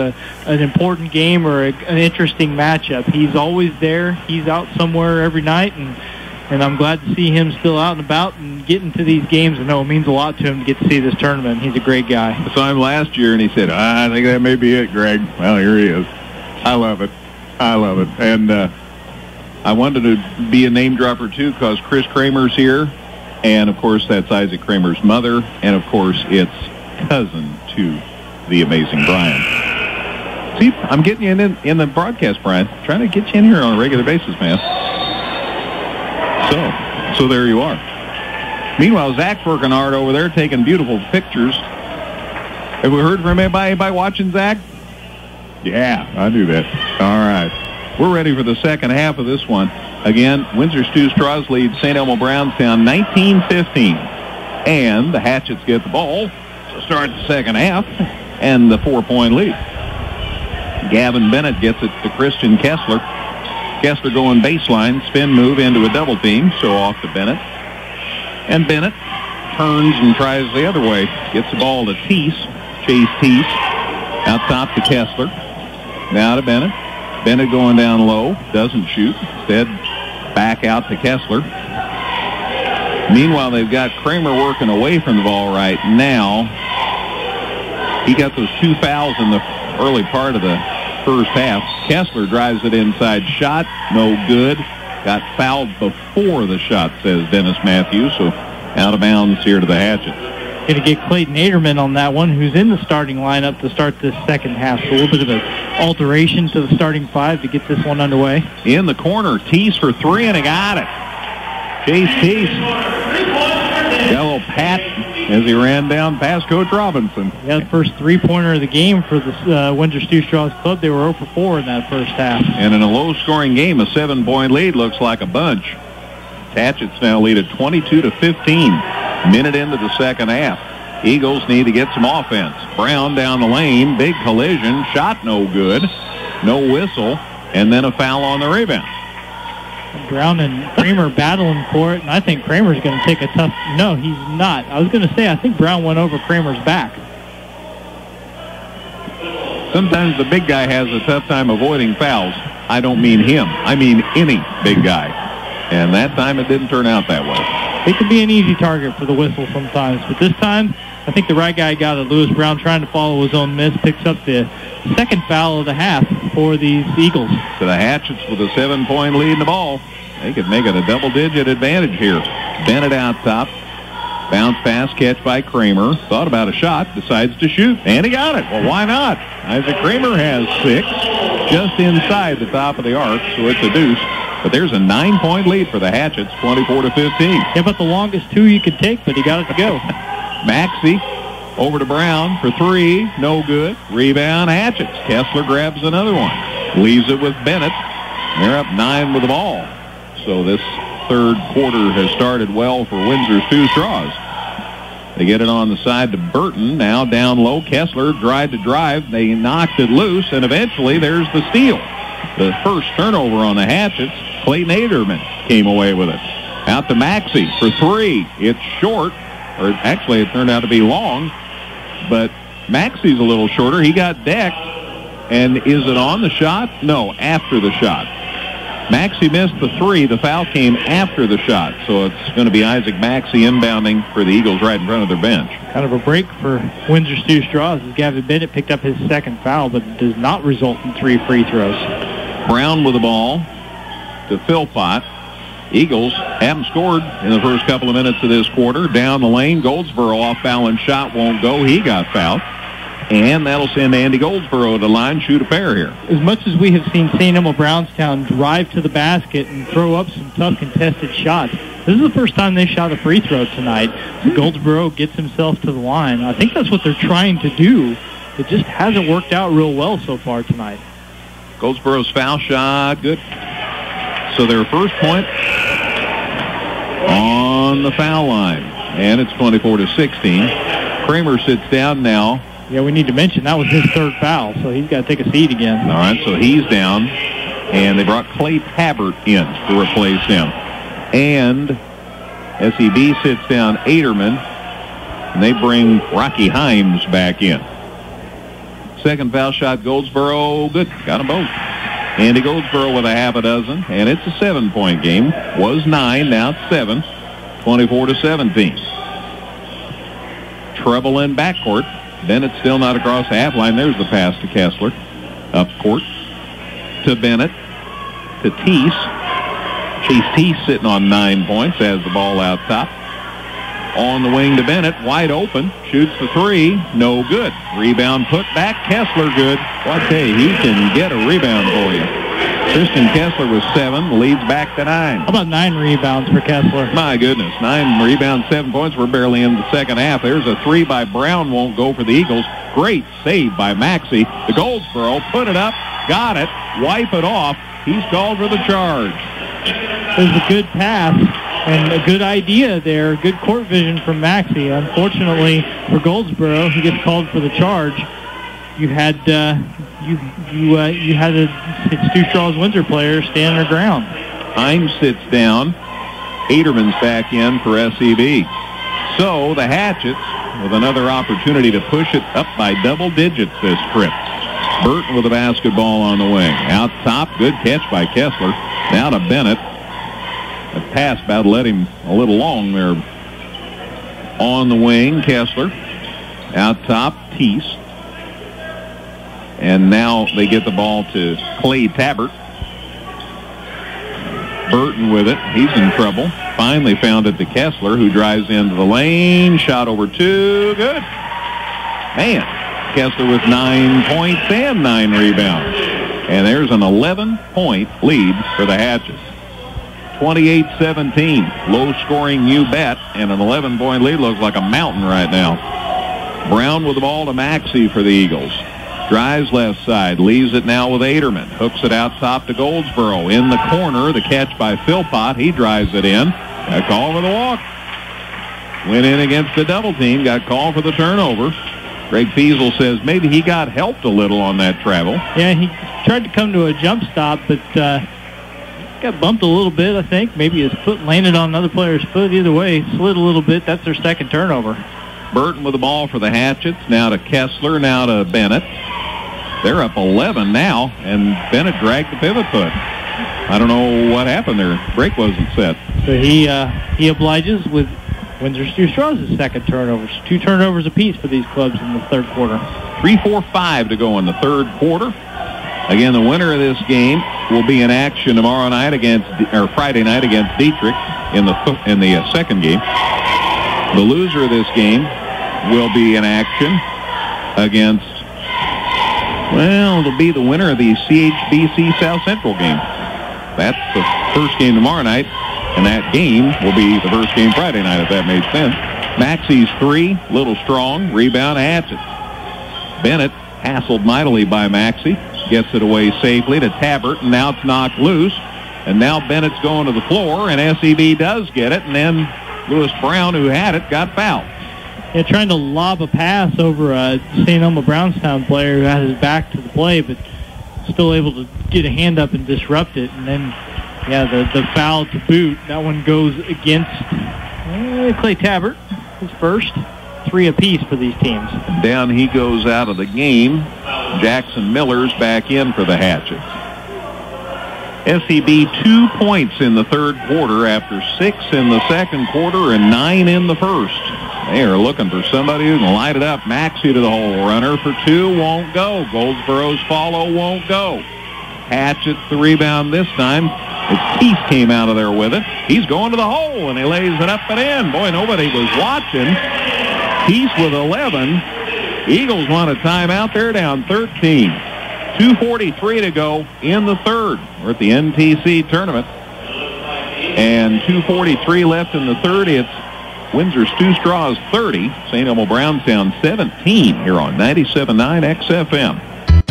an important game or an interesting matchup. He's always there. He's out somewhere every night, and I'm glad to see him still out and about and getting to these games. I know it means a lot to him to get to see this tournament. He's a great guy. I saw him last year, and he said, I think that may be it, Greg. Well, here he is. I love it. I love it. And I wanted to be a name dropper, too, because Chris Kramer's here. And, of course, that's Isaac Kramer's mother. And, of course, it's cousin to the amazing Brian. See, I'm getting you in the broadcast, Brian. Trying to get you in here on a regular basis, man. So there you are. Meanwhile, Zach's working hard over there, taking beautiful pictures. Have we heard from anybody watching, Zach? Yeah, I do that. All right. We're ready for the second half of this one. Again, Windsor Stew-Stras leads St. Elmo Brownstown 19-15. And the Hatchets get the ball to start the second half and the 4-point lead. Gavin Bennett gets it to Christian Kessler. Kessler going baseline, spin move into a double team, so off to Bennett. And Bennett turns and tries the other way. Gets the ball to Chase Teese. Out top to Kessler. Now to Bennett. Bennett going down low, doesn't shoot. Instead, back out to Kessler. Meanwhile, they've got Kramer working away from the ball right now. He got those 2 fouls in the early part of the first half. Kessler drives it inside, shot, no good. Got fouled before the shot, says Dennis Matthews, so out of bounds here to the Hatchets. Going to get Clayton Aderman on that one, who's in the starting lineup to start this second half. So a little bit of an alteration to the starting 5 to get this one underway. In the corner, Teese for 3, and he got it. Chase Teese got a little pat as he ran down past Coach Robinson. Yeah, the first three-pointer of the game for the Windsor Stew-Stras club. They were 0 for 4 in that first half. And in a low-scoring game, a 7-point lead looks like a bunch. Hatchets now lead at 22-15. Minute into the second half. Eagles need to get some offense. Brown down the lane, big collision, shot no good, no whistle, and then a foul on the rebound. Brown and Kramer battling for it, and I think Kramer's going to take a tough... No, he's not. I was going to say, I think Brown went over Kramer's back. Sometimes the big guy has a tough time avoiding fouls. I don't mean him. I mean any big guy. And that time it didn't turn out that way. It can be an easy target for the whistle sometimes, but this time I think the right guy got it. Lewis Brown, trying to follow his own miss, picks up the second foul of the half for these Eagles. So the Hatchets with a 7-point lead in the ball. They could make it a double-digit advantage here. Bennett out top. Bounce pass, catch by Kramer. Thought about a shot, decides to shoot, and he got it. Well, why not? Isaac Kramer has 6, just inside the top of the arc, so it's a deuce. But there's a 9-point lead for the Hatchets, 24-15. Yeah, but the longest 2 you could take, but he got it to go. Maxey over to Brown for 3, no good. Rebound, Hatchets. Kessler grabs another one. Leaves it with Bennett. They're up 9 with the ball. So this third quarter has started well for Windsor's Stew-Stras. They get it on the side to Burton. Now down low. Kessler tried to drive. They knocked it loose, and eventually there's the steal. The first turnover on the Hatchets. Clayton Aderman came away with it. Out to Maxey for 3. It's short. Or actually, it turned out to be long. But Maxey's a little shorter. He got decked. And is it on the shot? No, after the shot. Maxey missed the 3. The foul came after the shot. So it's going to be Isaac Maxey inbounding for the Eagles right in front of their bench. Kind of a break for Windsor Stew-Stras as Gavin Bennett picked up his second foul, but it does not result in 3 free throws. Brown with the ball to Philpott. Eagles haven't scored in the first couple of minutes of this quarter. Down the lane, Goldsboro off-balance shot won't go. He got fouled. And that'll send Andy Goldsboro to the line, shoot a pair here. As much as we have seen St. Elmo Brownstown drive to the basket and throw up some tough contested shots, this is the first time they shot a free throw tonight. Goldsboro gets himself to the line. I think that's what they're trying to do. It just hasn't worked out real well so far tonight. Goldsboro's foul shot, good. So their first point on the foul line. And it's 24-16. Kramer sits down now. Yeah, we need to mention that was his third foul, so he's got to take a seat again. All right, so he's down. And they brought Clay Tabbert in to replace him. And SEB sits down Aderman. And they bring Rocky Himes back in. Second foul shot, Goldsboro, good. Got them both. Andy Goldsboro with a half a dozen, and it's a 7-point game. Was 9, now it's 7, 24-17. Trouble in backcourt. Bennett still not across the half line. There's the pass to Kessler. Up court to Bennett. To Teese. Chase Teese sitting on 9 points, has the ball out top. On the wing to Bennett, wide open, shoots the 3, no good. Rebound put back, Kessler good. Well, I tell you, he can get a rebound for you. Tristan Kessler was 7, leads back to 9. How about 9 rebounds for Kessler? My goodness, 9 rebounds, 7 points. We're barely in the second half. There's a 3 by Brown, won't go for the Eagles. Great save by Maxey. The Goldsboro, put it up, got it, wipe it off. He's called for the charge. It was a good pass. And a good idea there, good court vision from Maxey. Unfortunately for Goldsboro, he gets called for the charge. You had a Stew-Stras Windsor player stand their ground. Himes sits down. Aderman's back in for SEB. So the Hatchets with another opportunity to push it up by double digits this trip. Burton with the basketball on the wing. Out top, good catch by Kessler. Now to Bennett. The pass about led him a little long there. On the wing, Kessler. Out top, Teese. And now they get the ball to Clay Tabbert. Burton with it. He's in trouble. Finally found it to Kessler, who drives into the lane. Shot over 2. Good. Man, Kessler with 9 points and 9 rebounds. And there's an 11-point lead for the Hatchets. 28-17. Low-scoring, you bet, and an 11-point lead looks like a mountain right now. Brown with the ball to Maxey for the Eagles. Drives left side, leaves it now with Aderman. Hooks it out top to Goldsboro. In the corner, the catch by Philpott. He drives it in. Got called for the walk. Went in against the double team. Got called for the turnover. Greg Feasel says maybe he got helped a little on that travel. Yeah, he tried to come to a jump stop, but got bumped a little bit, I think. Maybe his foot landed on another player's foot. Either way, slid a little bit. That's their second turnover. Burton with the ball for the Hatchets. Now to Kessler, now to Bennett. They're up 11 now, and Bennett dragged the pivot foot. I don't know what happened there. Break wasn't set. So he obliges with Windsor Stew-Stras' second turnovers. 2 turnovers apiece for these clubs in the third quarter. 3:45 to go in the third quarter. Again, the winner of this game will be in action tomorrow night Friday night against Dietrich in the second game. The loser of this game will be in action against, well, it'll be the winner of the CHBC South Central game. That's the first game tomorrow night, and that game will be the first game Friday night, if that makes sense. Maxey's 3, little strong, rebound Hatchett. Bennett hassled mightily by Maxey, gets it away safely to Tabbert, and now it's knocked loose. And now Bennett's going to the floor, and SEB does get it, and then Lewis Brown, who had it, got fouled. Yeah, trying to lob a pass over a St. Elmo Brownstown player who had his back to the play, but still able to get a hand up and disrupt it. And then, yeah, the foul to boot. That one goes against Clay Tabbert, his first. 3 apiece for these teams. Down he goes out of the game. Jackson Miller's back in for the Hatchets. SEB 2 points in the third quarter after 6 in the second quarter and 9 in the first. They are looking for somebody who can light it up. Maxey to the hole. Runner for 2 won't go. Goldsboro's follow won't go. Hatchets the rebound this time. As Keith came out of there with it. He's going to the hole, and he lays it up and in. Boy, nobody was watching. Keith with 11. Eagles want a timeout. They're down 13. 2:43 to go in the third. We're at the NTC Tournament. And 2:43 left in the third. It's Windsor Stew-Stras 30, St. Elmo Brownstown 17 here on 97.9 XFM.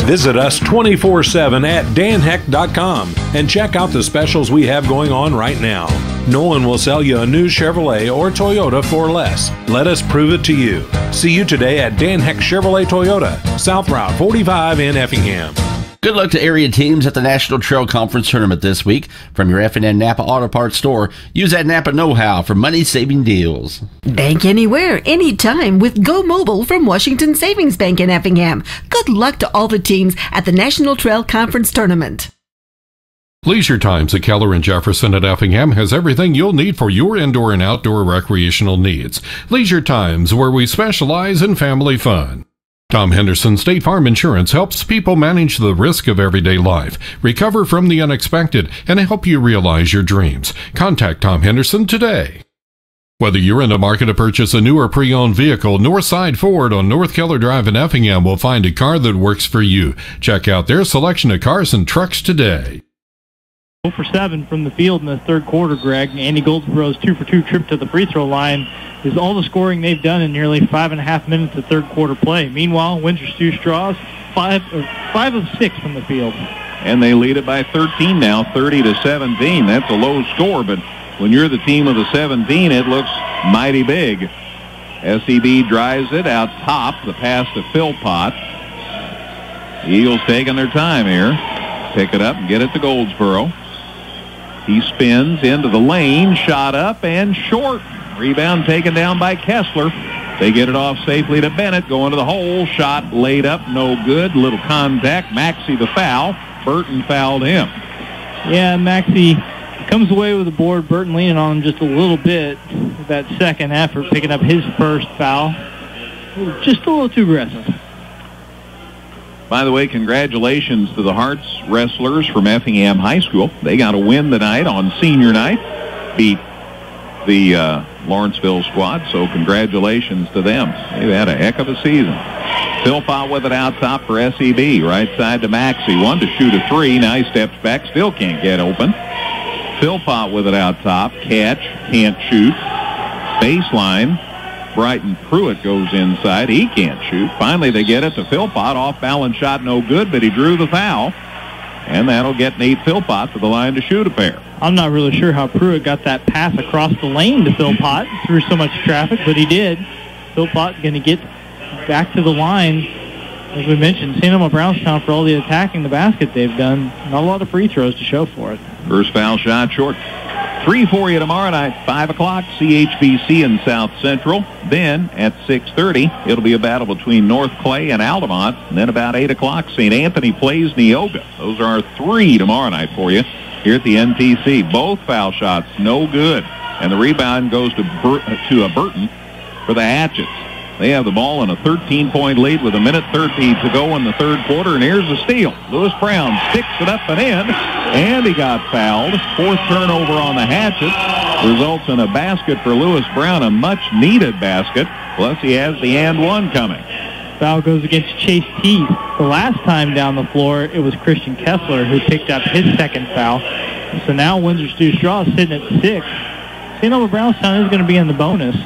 Visit us 24/7 at danheck.com and check out the specials we have going on right now. No one will sell you a new Chevrolet or Toyota for less. Let us prove it to you. See you today at Dan Heck Chevrolet Toyota, South Route 45 in Effingham. Good luck to area teams at the National Trail Conference Tournament this week. From your F&N Napa Auto Parts store, use that Napa know-how for money-saving deals. Bank anywhere, anytime with Go Mobile from Washington Savings Bank in Effingham. Good luck to all the teams at the National Trail Conference Tournament. Leisure Times at Keller and Jefferson at Effingham has everything you'll need for your indoor and outdoor recreational needs. Leisure Times, where we specialize in family fun. Tom Henderson State Farm Insurance helps people manage the risk of everyday life, recover from the unexpected, and help you realize your dreams. Contact Tom Henderson today. Whether you're in the market to purchase a new or pre-owned vehicle, Northside Ford on North Keller Drive in Effingham will find a car that works for you. Check out their selection of cars and trucks today. 0 for 7 from the field in the third quarter, Greg. Andy Goldsboro's 2 for 2 trip to the free throw line is all the scoring they've done in nearly 5.5 minutes of third quarter play. Meanwhile, Windsor Stew-Stras 5 of 6 from the field. And they lead it by 13 now, 30-17. That's a low score, but when you're the team of the 17, it looks mighty big. SEB drives it out top, the pass to Philpott. The Eagles taking their time here. Pick it up and get it to Goldsboro. He spins into the lane, shot up and short. Rebound taken down by Kessler. They get it off safely to Bennett, going to the hole. Shot laid up, no good. Little contact. Maxey the foul. Burton fouled him. Yeah, Maxey comes away with the board. Burton leaning on him just a little bit. That second effort, picking up his first foul. Just a little too aggressive. By the way, congratulations to the Hearts wrestlers from Effingham High School. They got a win tonight on senior night. Beat the Lawrenceville squad, so congratulations to them. They've had a heck of a season. Philpott with it out top for SEB. Right side to Maxey. One to shoot a 3. Now he steps back. Still can't get open. Philpott with it out top. Catch, can't shoot. Baseline. Bryton Pruitt goes inside. He can't shoot. Finally, they get it to Philpott. Off-balance shot, no good, but he drew the foul. And that'll get Nate Philpott to the line to shoot a pair. I'm not really sure how Pruitt got that pass across the lane to Philpott through so much traffic, but he did. Philpott going to get back to the line. As we mentioned, St. Elmo Brownstown, for all the attacking the basket they've done, not a lot of free throws to show for it. First foul shot short. 3 for you tomorrow night, 5 o'clock, CHBC in South Central. Then at 6:30, it'll be a battle between North Clay and Altamont. And then about 8 o'clock, St. Anthony plays Neoga. Those are our 3 tomorrow night for you here at the NTC. Both foul shots, no good. And the rebound goes to Burton for the Hatchets. They have the ball in a 13-point lead with 1:30 to go in the third quarter, and here's the steal. Lewis Brown sticks it up and in, and he got fouled. 4th turnover on the Hatchets results in a basket for Lewis Brown, a much-needed basket, plus he has the and one coming. Foul goes against Chase Teeth. The last time down the floor, it was Christian Kessler who picked up his second foul. So now Windsor Stew-Stras sitting at 6. St. Elmo Brownstown is going to be in the bonus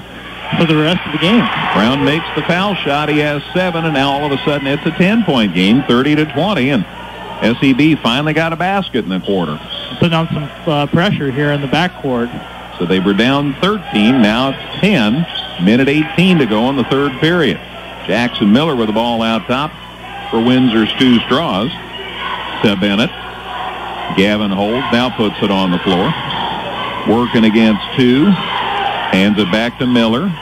for the rest of the game. Brown makes the foul shot. He has 7, and now all of a sudden it's a 10-point game, 30-20, and SEB finally got a basket in the quarter. Putting on some pressure here in the backcourt. So they were down 13. Now it's 10. Minute 18 to go in the third period. Jackson Miller with the ball out top for Windsor Stew-Stras. To Bennett. Gavin Holds now puts it on the floor. Working against 2. Hands it back to Miller.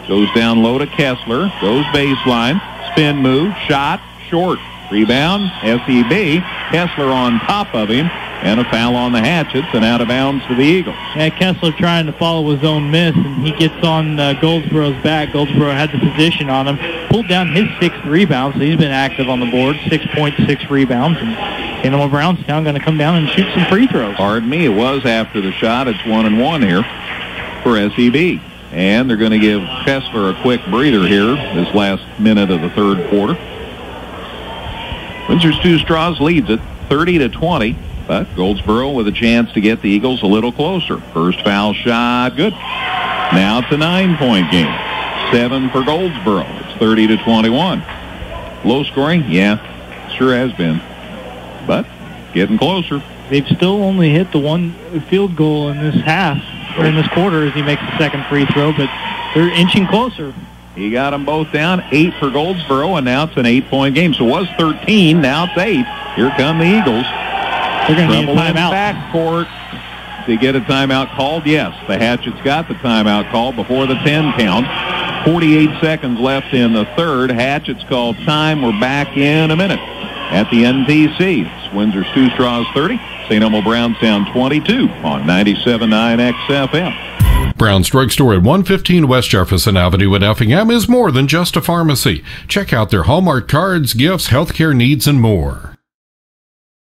Goes down low to Kessler. Goes baseline. Spin move. Shot. Short. Rebound. SEB. Kessler on top of him. And a foul on the Hatchets and out of bounds to the Eagles. Yeah, Kessler trying to follow his own miss, and he gets on Goldsboro's back. Goldsboro had the position on him. Pulled down his 6th rebound, so he's been active on the board. 6 points, 6 rebounds. And St. Elmo Brownstown going to come down and shoot some free throws. Pardon me, it was after the shot. It's 1-1 here for SEB. And they're going to give Kessler a quick breather here this last minute of the third quarter. Windsor Stew-Stras leads it 30-20. But Goldsboro with a chance to get the Eagles a little closer. First foul shot, good. Now it's a 9-point game. 7 for Goldsboro. It's 30-21. Low scoring? Yeah, sure has been. But getting closer. They've still only hit the 1 field goal in this half, or in this quarter as he makes the second free throw, but they're inching closer. He got them both down. 8 for Goldsboro, and now it's an 8-point game. So it was 13, now it's 8. Here come the Eagles. They're going to need a timeout. Backcourt to get a timeout called. Yes, the Hatchets got the timeout called before the 10 count. 48 seconds left in the third. Hatchets called time. We're back in a minute at the NTC. It's Windsor Stew-Stras 30, St. Elmo Brownstown 22 on 97.9 XFM. Brown's Drug Store at 115 West Jefferson Avenue in Effingham is more than just a pharmacy. Check out their Hallmark cards, gifts, healthcare needs, and more.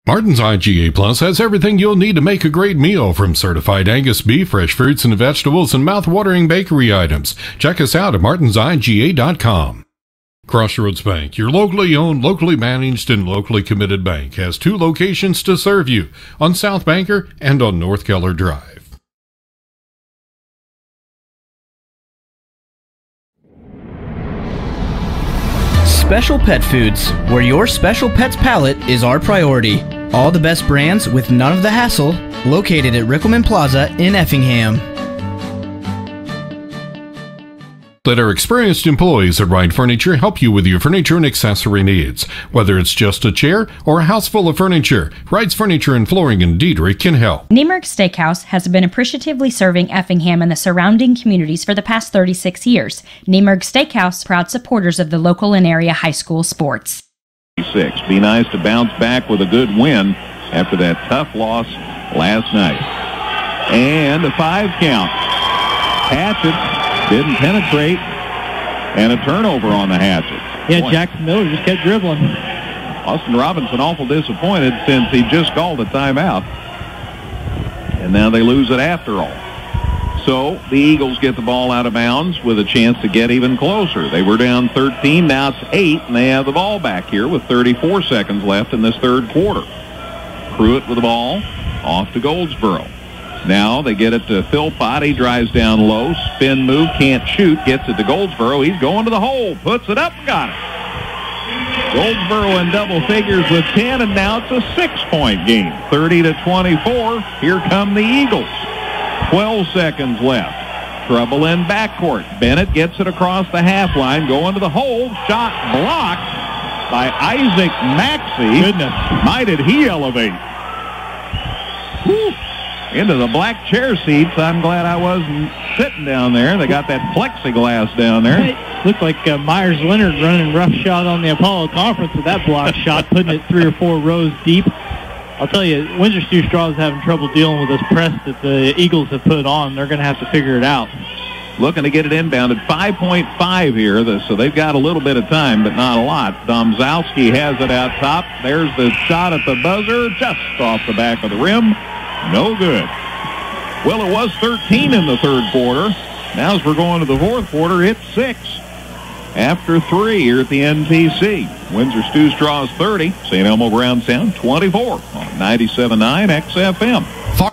Martin's IGA Plus has everything you'll need to make a great meal, from certified Angus beef, fresh fruits and vegetables, and mouth-watering bakery items. Check us out at martinsiga.com. Crossroads Bank, your locally owned, locally managed, and locally committed bank, has 2 locations to serve you, on South Banker and on North Keller Drive. Special Pet Foods, where your special pet's palate is our priority. All the best brands with none of the hassle, located at Rickleman Plaza in Effingham. Let our experienced employees at Wright Furniture help you with your furniture and accessory needs. Whether it's just a chair or a house full of furniture, Wright's Furniture and Flooring in Diedrich can help. Niemerg Steakhouse has been appreciatively serving Effingham and the surrounding communities for the past 36 years. Niemerg Steakhouse, proud supporters of the local and area high school sports. Be nice to bounce back with a good win after that tough loss last night. And a 5 count. Hatchets didn't penetrate, and a turnover on the Hatchets. Yeah, Jackson Miller just kept dribbling. Austin Robinson awful disappointed since he just called a timeout. And now they lose it after all. So the Eagles get the ball out of bounds with a chance to get even closer. They were down 13, now it's 8, and they have the ball back here with 34 seconds left in this third quarter. Pruitt with the ball, off to Goldsboro. Now they get it to Philpott. He drives down low. Spin move. Can't shoot. Gets it to Goldsboro. He's going to the hole. Puts it up. Got it. Goldsboro in double figures with 10, and now it's a 6-point game. 30-24. Here come the Eagles. 12 seconds left. Trouble in backcourt. Bennett gets it across the half line. Going to the hole. Shot blocked by Isaac Maxey. Goodness. My, did he elevate. Whew. Into the black chair seats. I'm glad I wasn't sitting down there. They got that plexiglass down there. It looked like Myers Leonard running roughshod on the Apollo Conference with that block shot, putting it 3 or 4 rows deep. I'll tell you, Windsor Stew-Stras is having trouble dealing with this press that the Eagles have put on. They're going to have to figure it out. Looking to get it inbounded. 5.5 here, so they've got a little bit of time, but not a lot. Domzowski has it out top. There's the shot at the buzzer, just off the back of the rim. No good. Well, it was 13 in the third quarter. Now as we're going to the fourth quarter, it's 6. After 3 here at the NTC. Windsor Stew-Stras 30, St. Elmo Brownstown 24 on 97.9 XFM.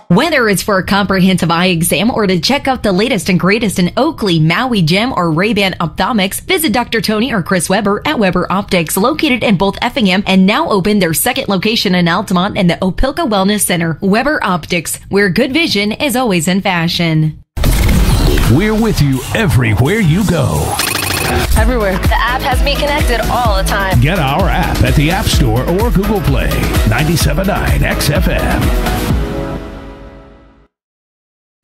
Whether it's for a comprehensive eye exam or to check out the latest and greatest in Oakley, Maui Gem, or Ray-Ban Ophthalmics, visit Dr. Tony or Chris Weber at Weber Optics, located in both Effingham and now open their second location in Altamont and the Opelka Wellness Center. Weber Optics, where good vision is always in fashion. We're with you everywhere you go. Everywhere. The app has me connected all the time. Get our app at the App Store or Google Play. 97.9 XFM.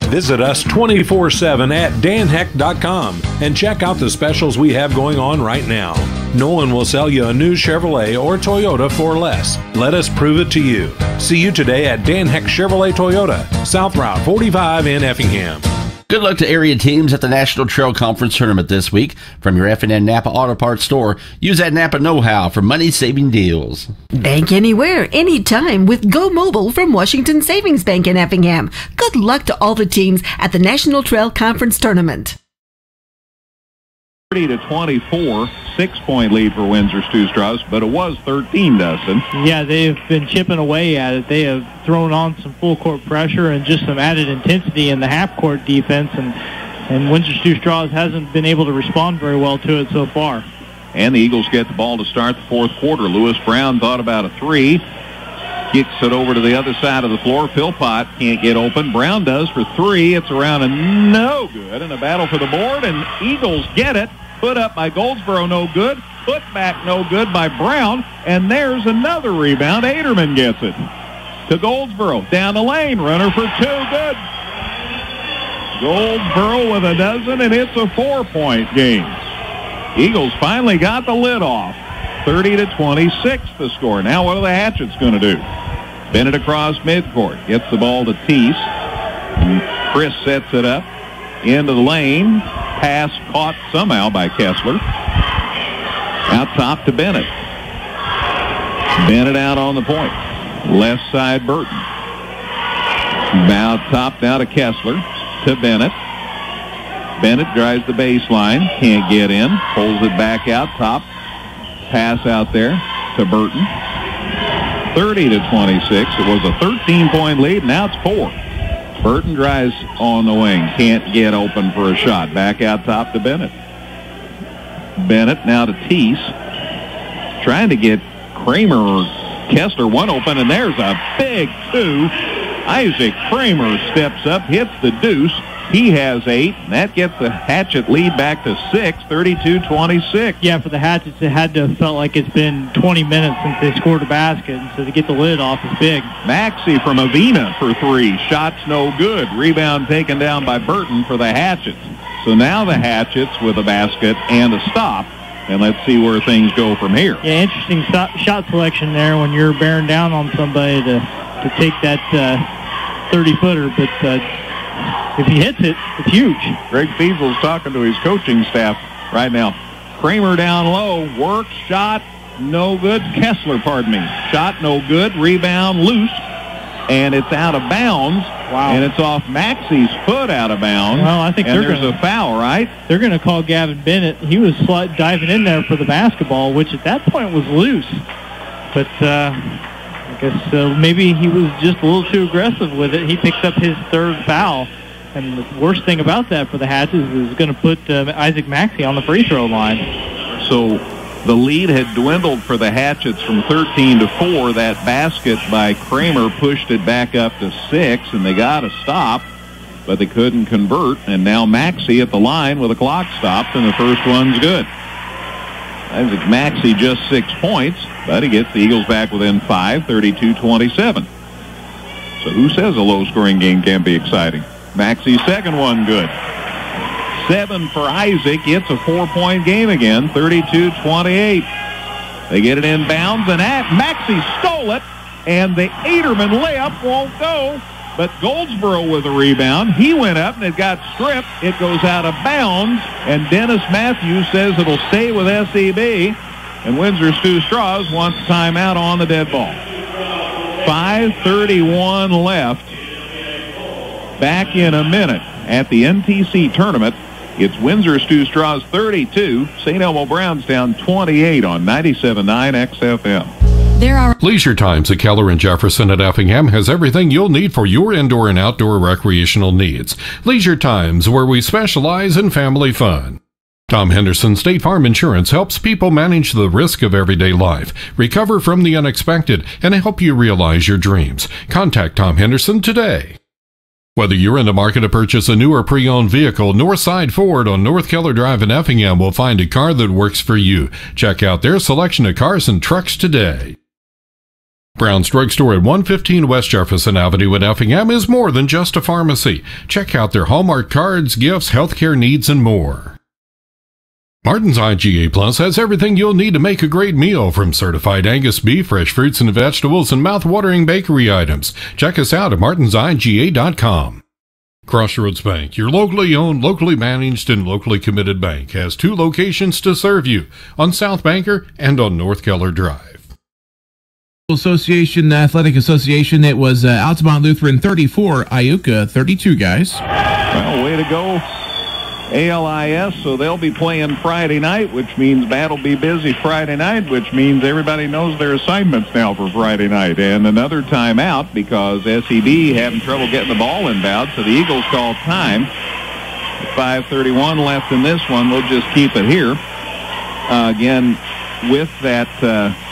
Visit us 24/7 at danheck.com and check out the specials we have going on right now. No one will sell you a new Chevrolet or Toyota for less. Let us prove it to you. See you today at Dan Heck Chevrolet Toyota, South Route 45 in Effingham. Good luck to area teams at the National Trail Conference Tournament this week. From your F&N Napa Auto Parts store, use that Napa know-how for money-saving deals. Bank anywhere, anytime with Go Mobile from Washington Savings Bank in Effingham. Good luck to all the teams at the National Trail Conference Tournament. 30-24, 6-point lead for Windsor Stew-Stras, but it was 13, Dustin. Yeah, they have been chipping away at it. They have thrown on some full-court pressure and just some added intensity in the half-court defense, and Windsor Stew-Stras hasn't been able to respond very well to it so far. And the Eagles get the ball to start the fourth quarter. Lewis Brown thought about a 3. Kicks it over to the other side of the floor. Philpott can't get open. Brown does for 3. It's around and no good. And a battle for the board, and Eagles get it. Put up by Goldsboro, no good. Put back, no good by Brown. And there's another rebound. Aderman gets it to Goldsboro. Down the lane. Runner for 2. Good. Goldsboro with a dozen, and it's a 4-point game. Eagles finally got the lid off. 30-26 the score. Now what are the Hatchets going to do? Bennett across midcourt. Gets the ball to Teese. Chris sets it up. Into the lane. Pass caught somehow by Kessler. Out top to Bennett. Bennett out on the point. Left side Burton. Out top now to Kessler. To Bennett. Bennett drives the baseline. Can't get in. Pulls it back out top. Pass out there to Burton. 30-26. It was a 13-point lead. Now it's 4. Burton drives on the wing. Can't get open for a shot. Back out top to Bennett. Bennett now to Teese. Trying to get Kramer or Kessler one open, and there's a big 2. Isaac Kramer steps up, hits the deuce. He has 8, and that gets the Hatchet lead back to 6, 32-26. Yeah, for the Hatchets, it had to have felt like it's been 20 minutes since they scored a basket, and so to get the lid off is big. Maxey from Avena for 3. Shots no good. Rebound taken down by Burton for the Hatchets. So now the Hatchets with a basket and a stop, and let's see where things go from here. Yeah, interesting shot selection there when you're bearing down on somebody to take that 30-footer, but if he hits it, it's huge. Greg Fiesel's talking to his coaching staff right now. Kramer down low. Work, shot, no good. Kessler, pardon me. Shot, no good. Rebound, loose. And it's out of bounds. Wow. And it's off Maxey's foot out of bounds. Well, I think there's a foul, right? They're going to call Gavin Bennett. He was diving in there for the basketball, which at that point was loose. But because maybe he was just a little too aggressive with it. He picks up his third foul. And the worst thing about that for the Hatches is going to put Isaac Maxey on the free throw line. So the lead had dwindled for the Hatchets from 13 to 4. That basket by Kramer pushed it back up to 6, and they got a stop, but they couldn't convert. And now Maxey at the line with a clock stopped, and the first one's good. Isaac Maxey just 6 points, but he gets the Eagles back within 5, 32-27. So who says a low-scoring game can't be exciting? Maxey's second one good. 7 for Isaac. It's a 4-point game again, 32-28. They get it inbounds, and Maxey stole it, and the Aderman layup won't go. But Goldsboro with a rebound. He went up, and it got stripped. It goes out of bounds, and Dennis Matthews says it'll stay with SEB. And Windsor Stew-Stras wants timeout on the dead ball. 5:31 left. Back in a minute at the NTC Tournament. It's Windsor Stew-Stras 32, St. Elmo Brownstown 28 on 97.9 XFM. There are Leisure Times at Keller and Jefferson at Effingham has everything you'll need for your indoor and outdoor recreational needs. Leisure Times, where we specialize in family fun. Tom Henderson State Farm Insurance helps people manage the risk of everyday life, recover from the unexpected, and help you realize your dreams. Contact Tom Henderson today. Whether you're in the market to purchase a new or pre-owned vehicle, Northside Ford on North Keller Drive in Effingham will find a car that works for you. Check out their selection of cars and trucks today. Brown's Drug Store at 115 West Jefferson Avenue in Effingham is more than just a pharmacy. Check out their Hallmark cards, gifts, healthcare needs, and more. Martin's IGA Plus has everything you'll need to make a great meal, from certified Angus beef, fresh fruits and vegetables, and mouth-watering bakery items. Check us out at martinsiga.com. Crossroads Bank, your locally owned, locally managed, and locally committed bank, has 2 locations to serve you, on South Banker and on North Keller Drive. Athletic Association, it was Altamont Lutheran 34, Iuka 32, guys. Well, way to go, ALIS. So they'll be playing Friday night, which means Matt will be busy Friday night, which means everybody knows their assignments now for Friday night. And another timeout because SEB having trouble getting the ball inbound, so the Eagles call time. 5:31 left in this one. We'll just keep it here. Again, with that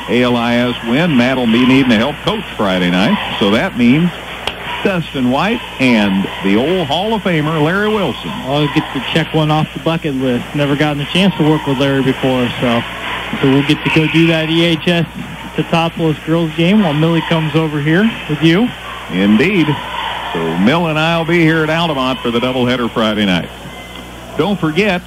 ALIS win, Matt will be needing to help coach Friday night. So that means Dustin White and the old Hall of Famer Larry Wilson. I'll get to check one off the bucket list. Never gotten a chance to work with Larry before, so we'll get to go do that EHS Teutopolis girls game while Millie comes over here with you. Indeed. So Mill and I will be here at Altamont for the doubleheader Friday night. Don't forget,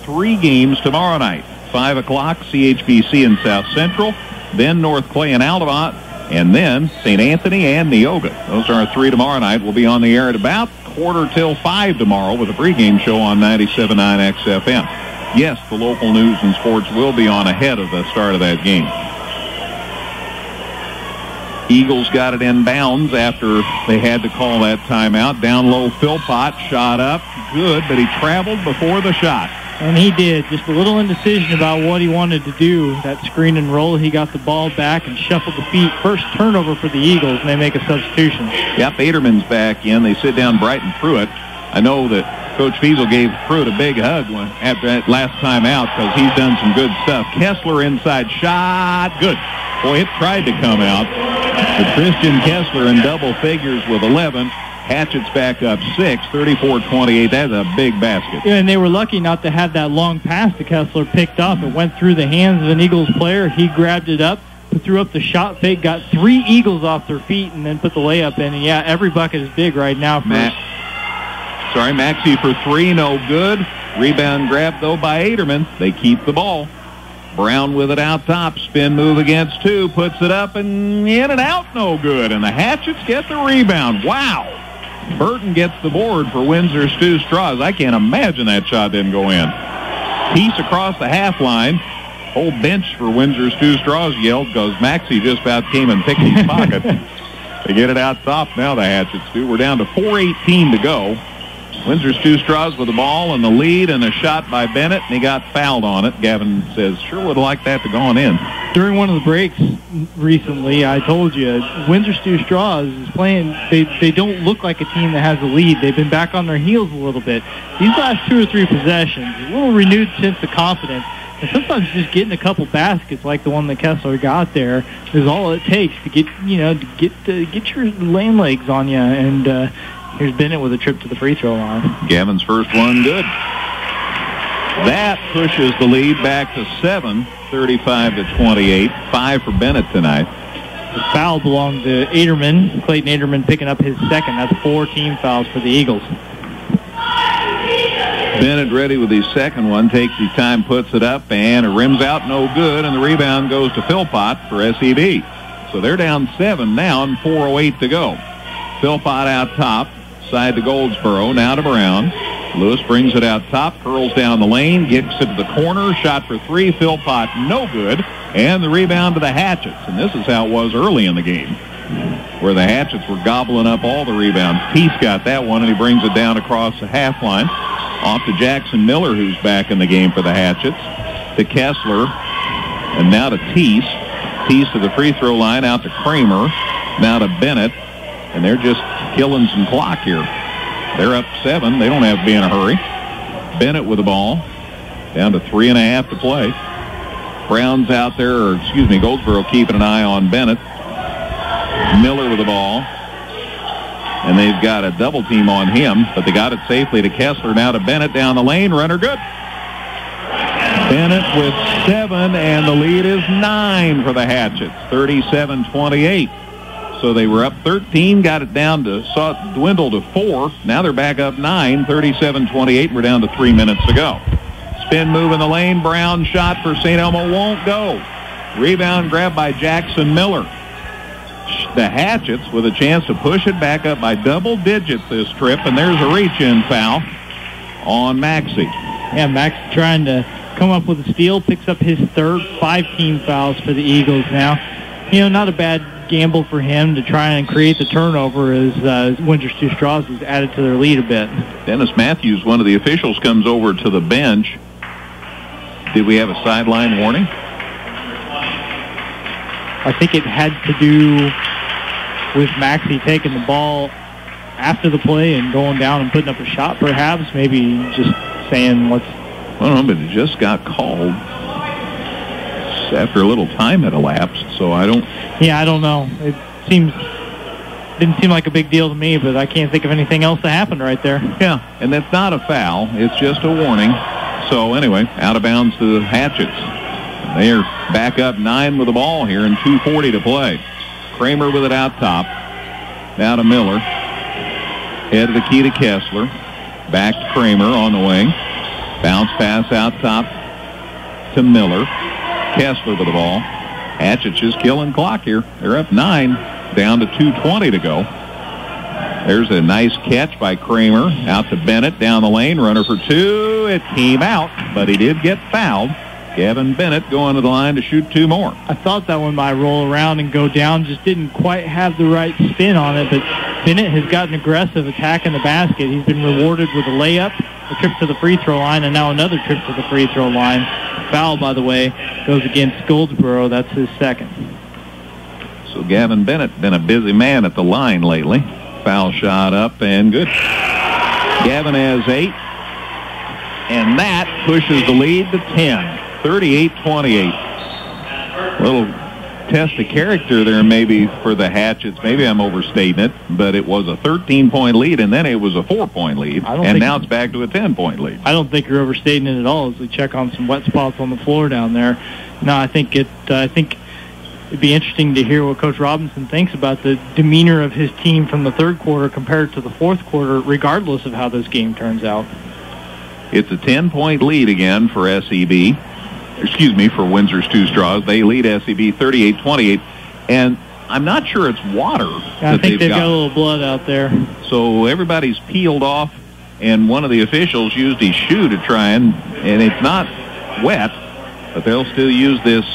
3 games tomorrow night. 5 o'clock, CHBC in South Central, then North Clay and Altamont, and then St. Anthony and Neoga. Those are our 3 tomorrow night. We'll be on the air at about 4:45 tomorrow with a pregame show on 97.9 XFM. Yes, the local news and sports will be on ahead of the start of that game. Eagles got it in bounds after they had to call that timeout. Down low, Philpott shot up. Good, but he traveled before the shot. And he did. Just a little indecision about what he wanted to do. That screen and roll, he got the ball back and shuffled the feet. First turnover for the Eagles, and they make a substitution. Yep, Aderman's back in. They sit down Brighton Pruitt. I know that Coach Fiesel gave Pruitt a big hug after that last time out because he's done some good stuff. Kessler inside shot. Good. Boy, it tried to come out. But Christian Kessler in double figures with 11. Hatchett's back up 6, 34-28. That's a big basket. Yeah, and they were lucky not to have that long pass that Kessler picked off. It went through the hands of an Eagles player. He grabbed it up, threw up the shot fake, got 3 Eagles off their feet, and then put the layup in. And, yeah, every bucket is big right now. Maxey for 3, no good. Rebound grab, though, by Aderman. They keep the ball. Brown with it out top. Spin move against 2. Puts it up and in and out, no good. And the Hatchets get the rebound. Wow. Burton gets the board for Windsor Stew-Stras. I can't imagine that shot didn't go in. Piece across the half line. Whole bench for Windsor Stew-Stras yelled because Maxey just about came and picked his pocket. They get it out top now, the Hatchets do. We're down to 4:18 to go. Windsor Stew-Stras with the ball and the lead, and a shot by Bennett, and he got fouled on it. Gavin says, sure would have liked that to go on in. during one of the breaks recently, I told you, Windsor Stew-Stras is playing. They don't look like a team that has a lead. They've been back on their heels a little bit. These last 2 or 3 possessions, a little renewed sense of confidence. And sometimes just getting a couple baskets like the one that Kessler got there is all it takes to get your lane legs on you. And here's Bennett with a trip to the free throw line. Gavin's first one, good. That pushes the lead back to 7, 35-28. 5 for Bennett tonight. The foul belonged to Aderman. Clayton Aderman picking up his second. That's 4 team fouls for the Eagles. Bennett ready with his second one. Takes his time, puts it up, and it rims out, no good. And the rebound goes to Philpott for SEB. So they're down 7 now and 4:08 to go. Philpott out top. Side to Goldsboro. Now to Brown. Lewis brings it out top, curls down the lane, gets it to the corner, shot for 3, Philpott no good, and the rebound to the Hatchets. And this is how it was early in the game, where the Hatchets were gobbling up all the rebounds. Teese got that one, and he brings it down across the half line, off to Jackson Miller, who's back in the game for the Hatchets, to Kessler, and now to Teese. Teese to the free throw line, out to Kramer, now to Bennett, and they're just killing some clock here. They're up 7. They don't have to be in a hurry. Bennett with the ball. Down to 3.5 to play. Brown's out there, Goldsboro keeping an eye on Bennett. Miller with the ball. And they've got a double team on him, but they got it safely to Kessler. Now to Bennett down the lane. Runner good. Bennett with 7, and the lead is 9 for the Hatchets. 37-28. So they were up 13, got it down to, saw it dwindle to 4. Now they're back up 9, 37-28. We're down to 3 minutes to go. Spin move in the lane. Brown shot for St. Elmo won't go. Rebound grabbed by Jackson Miller. The Hatchets with a chance to push it back up by double digits this trip, and there's a reach-in foul on Maxey. Yeah, Max trying to come up with a steal, picks up his third. 5 team fouls for the Eagles now. Not a bad gamble for him to try and create the turnover as Windsor Stew-Stras has added to their lead a bit. Dennis Matthews, one of the officials, comes over to the bench. Did we have a sideline warning? I think it had to do with Maxey taking the ball after the play and going down and putting up a shot, perhaps. Maybe just saying what's... I don't know, but it just got called after a little time had elapsed, so I don't... Yeah, I don't know. It didn't seem like a big deal to me, but I can't think of anything else that happened right there. Yeah, and that's not a foul. It's just a warning. So anyway, out of bounds to the Hatchets. They are back up 9 with the ball here and 2:40 to play. Kramer with it out top. Now to Miller. Head of the key to Kessler. Back to Kramer on the wing. Bounce pass out top to Miller. Kessler with the ball. Hatchet's just killing clock here. They're up 9, down to 2:20 to go. There's a nice catch by Kramer. Out to Bennett, down the lane. Runner for 2. It came out, but he did get fouled. Gavin Bennett going to the line to shoot 2 more. I thought that one might roll around and go down. Just didn't quite have the right spin on it, but Bennett has gotten aggressive attacking the basket. He's been rewarded with a layup, a trip to the free throw line, and now another trip to the free throw line. Foul, by the way, goes against Goldsboro. That's his second. So Gavin Bennett been a busy man at the line lately. Foul shot up and good. Gavin has 8, and that pushes the lead to 10. 38-28. Little test of character there maybe for the Hatchets. Maybe I'm overstating it, but it was a 13-point lead, and then it was a 4-point lead, and now it's back to a 10-point lead. I don't think you're overstating it at all as we check on some wet spots on the floor down there. No, I think it'd be interesting to hear what Coach Robinson thinks about the demeanor of his team from the third quarter compared to the fourth quarter, regardless of how this game turns out. It's a 10-point lead again for SEB. For Windsor Stew-Stras. They lead SEB 38-28, and I'm not sure it's water. I think they've got a little blood out there. So everybody's peeled off, and one of the officials used his shoe to try and it's not wet, but they'll still use this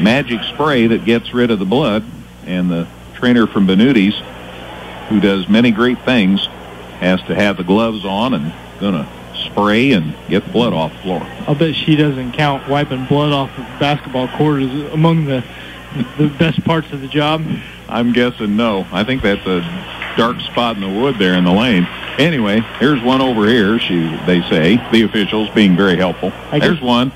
magic spray that gets rid of the blood, and the trainer from Benuti's, who does many great things, has to have the gloves on and going to spray and get the blood off the floor. I'll bet she doesn't count wiping blood off the basketball court as among the best parts of the job. I'm guessing no. I think that's a dark spot in the wood there in the lane. Anyway, here's one over here, they say, the officials being very helpful. There's one.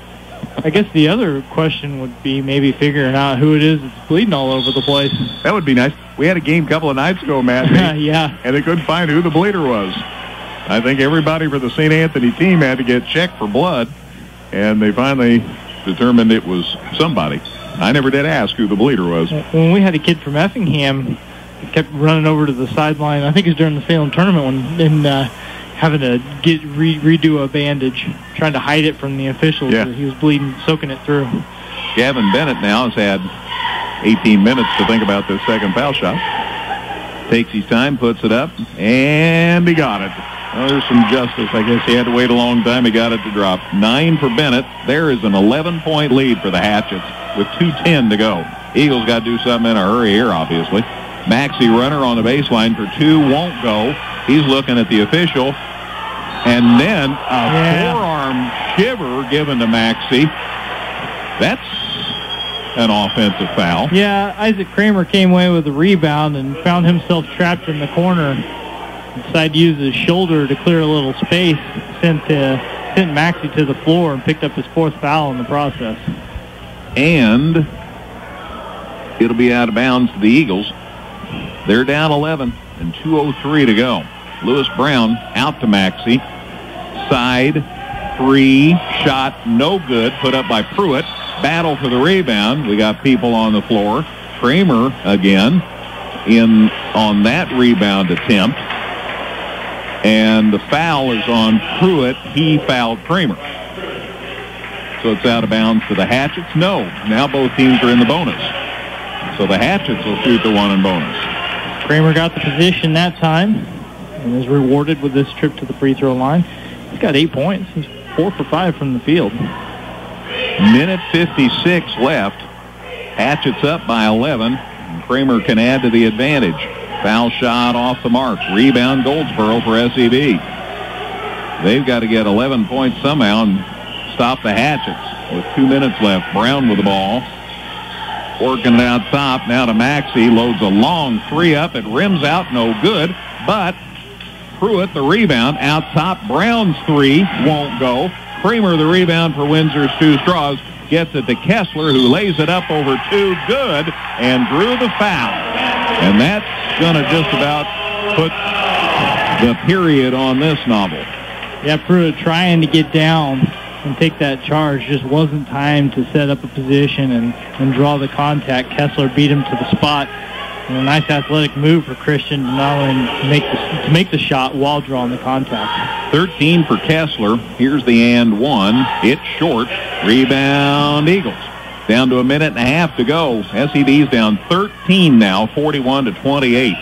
I guess the other question would be maybe figuring out who it is that's bleeding all over the place. That would be nice. We had a game a couple of nights ago, Matt. Yeah. And they couldn't find who the bleeder was. I think everybody for the St. Anthony team had to get checked for blood, and they finally determined it was somebody. I never did ask who the bleeder was. When we had a kid from Effingham, he kept running over to the sideline. I think it was during the Salem tournament and having to redo a bandage, trying to hide it from the officials. Yeah. He was bleeding, soaking it through. Gavin Bennett now has had 18 minutes to think about this second foul shot. Takes his time, puts it up, and he got it. Well, there's some justice. I guess he had to wait a long time. He got it to drop. 9 for Bennett. There is an 11-point lead for the Hatchets with 2:10 to go. Eagles got to do something in a hurry here, obviously. Maxey runner on the baseline for 2, won't go. He's looking at the official. And then a forearm shiver given to Maxey. That's an offensive foul. Yeah, Isaac Kramer came away with a rebound and found himself trapped in the corner. Decided to use his shoulder to clear a little space, sent Maxey to the floor and picked up his 4th foul in the process. And it'll be out of bounds to the Eagles. They're down 11 and 2:03 to go. Lewis Brown out to Maxey. Side 3 shot, no good, put up by Pruitt. Battle for the rebound. We got people on the floor. Kramer again in on that rebound attempt. And the foul is on Pruitt. He fouled Kramer. So it's out of bounds to the Hatchets? No. Now both teams are in the bonus. So the Hatchets will shoot the one in bonus. Kramer got the position that time and is rewarded with this trip to the free throw line. He's got 8 points. He's 4 for 5 from the field. Minute 56 left. Hatchets up by 11. And Kramer can add to the advantage. Foul shot off the mark. Rebound Goldsboro for SEB. They've got to get 11 points somehow and stop the Hatchets with 2 minutes left. Brown with the ball. Working it out top. Now to Maxey. Loads a long 3 up. It rims out. No good. But Pruitt the rebound. Out top. Brown's 3 won't go. Kramer the rebound for Windsor's Stew-Stras. Gets it to Kessler, who lays it up over 2. Good. And drew the foul. And that's going to just about put the period on this novel. Yeah, Pruitt trying to get down and take that charge. Just wasn't time to set up a position and draw the contact. Kessler beat him to the spot. And a nice athletic move for Christian to not only make the shot while drawing the contact. 13 for Kessler. Here's the and one. It's short. Rebound Eagles. Down to a minute and a half to go. SED's down 13 now, 41-28.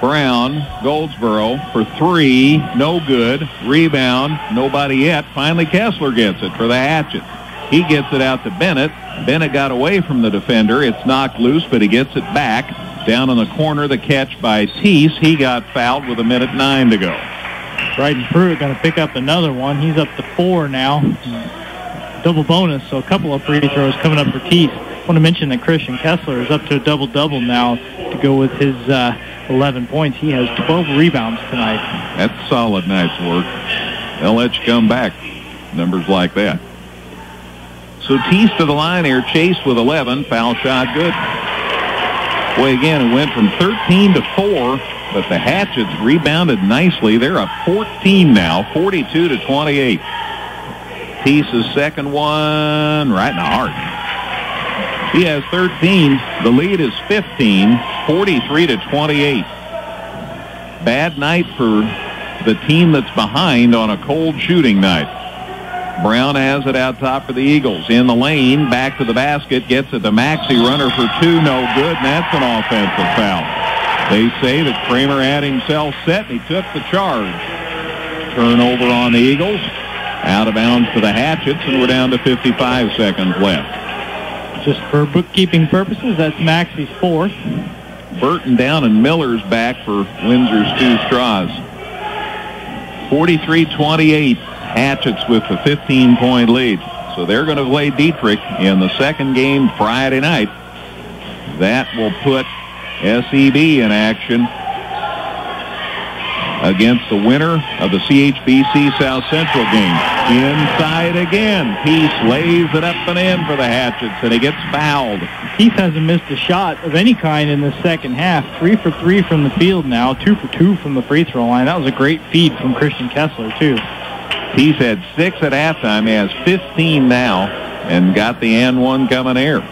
Brown, Goldsboro for 3, no good. Rebound, nobody yet. Finally, Kessler gets it for the Hatchets. He gets it out to Bennett. Bennett got away from the defender. It's knocked loose, but he gets it back. Down in the corner, the catch by Teese. He got fouled with 1:09 to go. Bryden Pruitt going to pick up another one. He's up to 4 now. Double bonus, so a couple of free throws coming up for Teese. I want to mention that Christian Kessler is up to a double-double now to go with his 11 points. He has 12 rebounds tonight. That's solid night's work. They'll let you come back. Numbers like that. So Teese to the line here. Chase with 11. Foul shot good. Boy, again, it went from 13 to 4, but the Hatchets rebounded nicely. They're up 14 now, 42-28. Teese's second one right in the heart. He has 13. The lead is 15, 43-28. Bad night for the team that's behind on a cold shooting night. Brown has it out top for the Eagles. In the lane, back to the basket, gets it to Maxey, runner for 2, no good, and that's an offensive foul. They say that Kramer had himself set, and he took the charge. Turnover on the Eagles. Out of bounds to the Hatchets, and we're down to 55 seconds left. Just for bookkeeping purposes, that's Maxey's 4th. Burton down and Miller's back for Windsor's Stew-Stras. 43-28. Hatchets with the 15-point lead. So they're going to play Dietrich in the second game Friday night. That will put SEB in action against the winner of the CHBC South Central game. Inside again. Peace lays it up and in for the Hatchets, and he gets fouled. Peace hasn't missed a shot of any kind in the second half. 3 for 3 from the field now, 2 for 2 from the free throw line. That was a great feed from Christian Kessler, too. Peace had 6 at halftime. He has 15 now and got the and one coming here.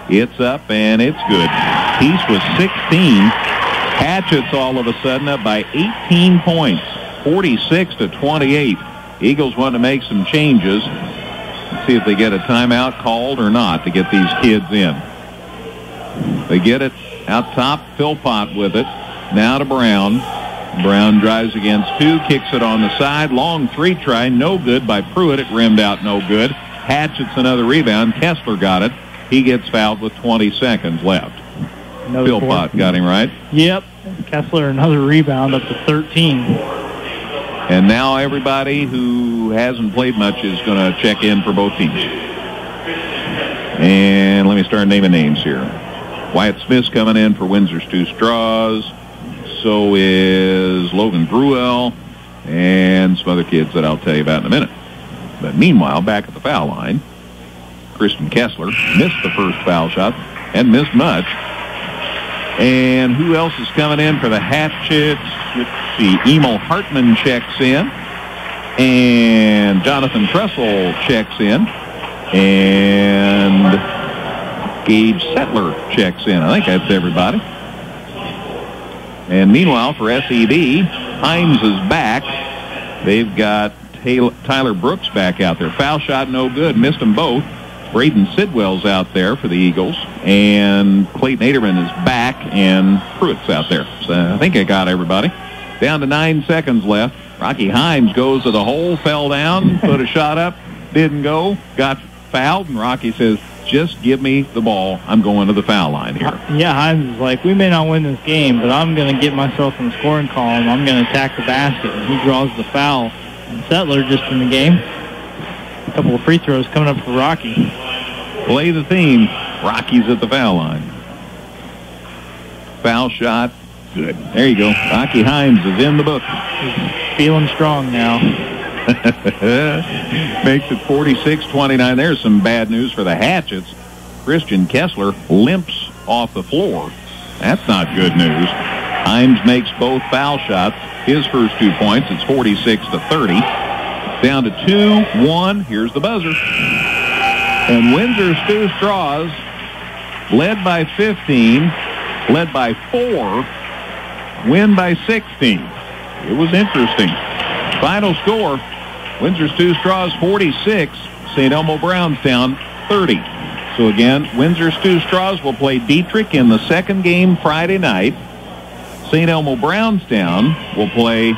It's up, and it's good. Peace was 16. Hatchets all of a sudden up by 18 points, 46-28. Eagles want to make some changes. Let's see if they get a timeout called or not to get these kids in. They get it out top. Philpott with it. Now to Brown. Brown drives against 2, kicks it on the side. Long 3 try, no good by Pruitt. It rimmed out, no good. Hatchets another rebound. Kessler got it. He gets fouled with 20 seconds left. Philpott got him right. Yep. Kessler another rebound up to 13. And now everybody who hasn't played much is going to check in for both teams. And let me start naming names here. Wyatt Smith's coming in for Windsor Stew-Stras. So is Logan Gruel and some other kids that I'll tell you about in a minute. But meanwhile, back at the foul line, Christian Kessler missed the first foul shot and missed much. And who else is coming in for the Hatchets? Let's see. Emil Hartman checks in. And Jonathan Tressel checks in. And Gage Settler checks in. I think that's everybody. And meanwhile, for SEB, Himes is back. They've got Tyler Brooks back out there. Foul shot, no good. Missed them both. Braden Sidwell's out there for the Eagles, and Clayton Aderman is back, and Pruitt's out there. So I think I got everybody. Down to 9 seconds left. Rocky Himes goes to the hole, fell down, put a shot up, didn't go, got fouled, and Rocky says, just give me the ball. I'm going to the foul line here. Yeah, Himes is like, we may not win this game, but I'm going to get myself in the scoring column. I'm going to attack the basket, and he draws the foul. And Settler just in the game. A couple of free throws coming up for Rocky. Play the theme. Rocky's at the foul line. Foul shot. Good. There you go. Rocky Himes is in the book. He's feeling strong now. Makes it 46-29. There's some bad news for the Hatchets. Christian Kessler limps off the floor. That's not good news. Himes makes both foul shots. His first 2 points. It's 46-30. Down to 2-1. Here's the buzzer. And Windsor Stew-Stras led by 15, led by 4, win by 16. It was interesting. Final score, Windsor Stew-Stras 46, St. Elmo Brownstown 30. So again, Windsor Stew-Stras will play Dietrich in the second game Friday night. St. Elmo Brownstown will play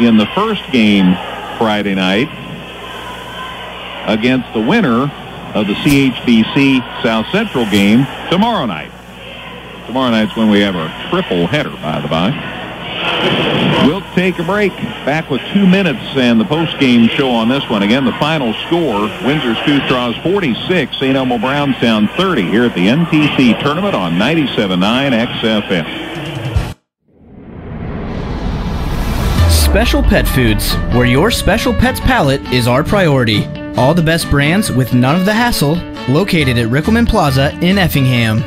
in the first game Friday night against the winner of the CHBC South Central game tomorrow night. Tomorrow night's when we have our triple header, by the by. We'll take a break. Back with 2 minutes and the post-game show on this one. Again, the final score, Windsor Stew-Stras 46, St. Elmo Brownstown 30 here at the NTC Tournament on 97.9 XFM. Special Pet Foods, where your special pet's palate is our priority. All the best brands with none of the hassle, located at Rickleman Plaza in Effingham.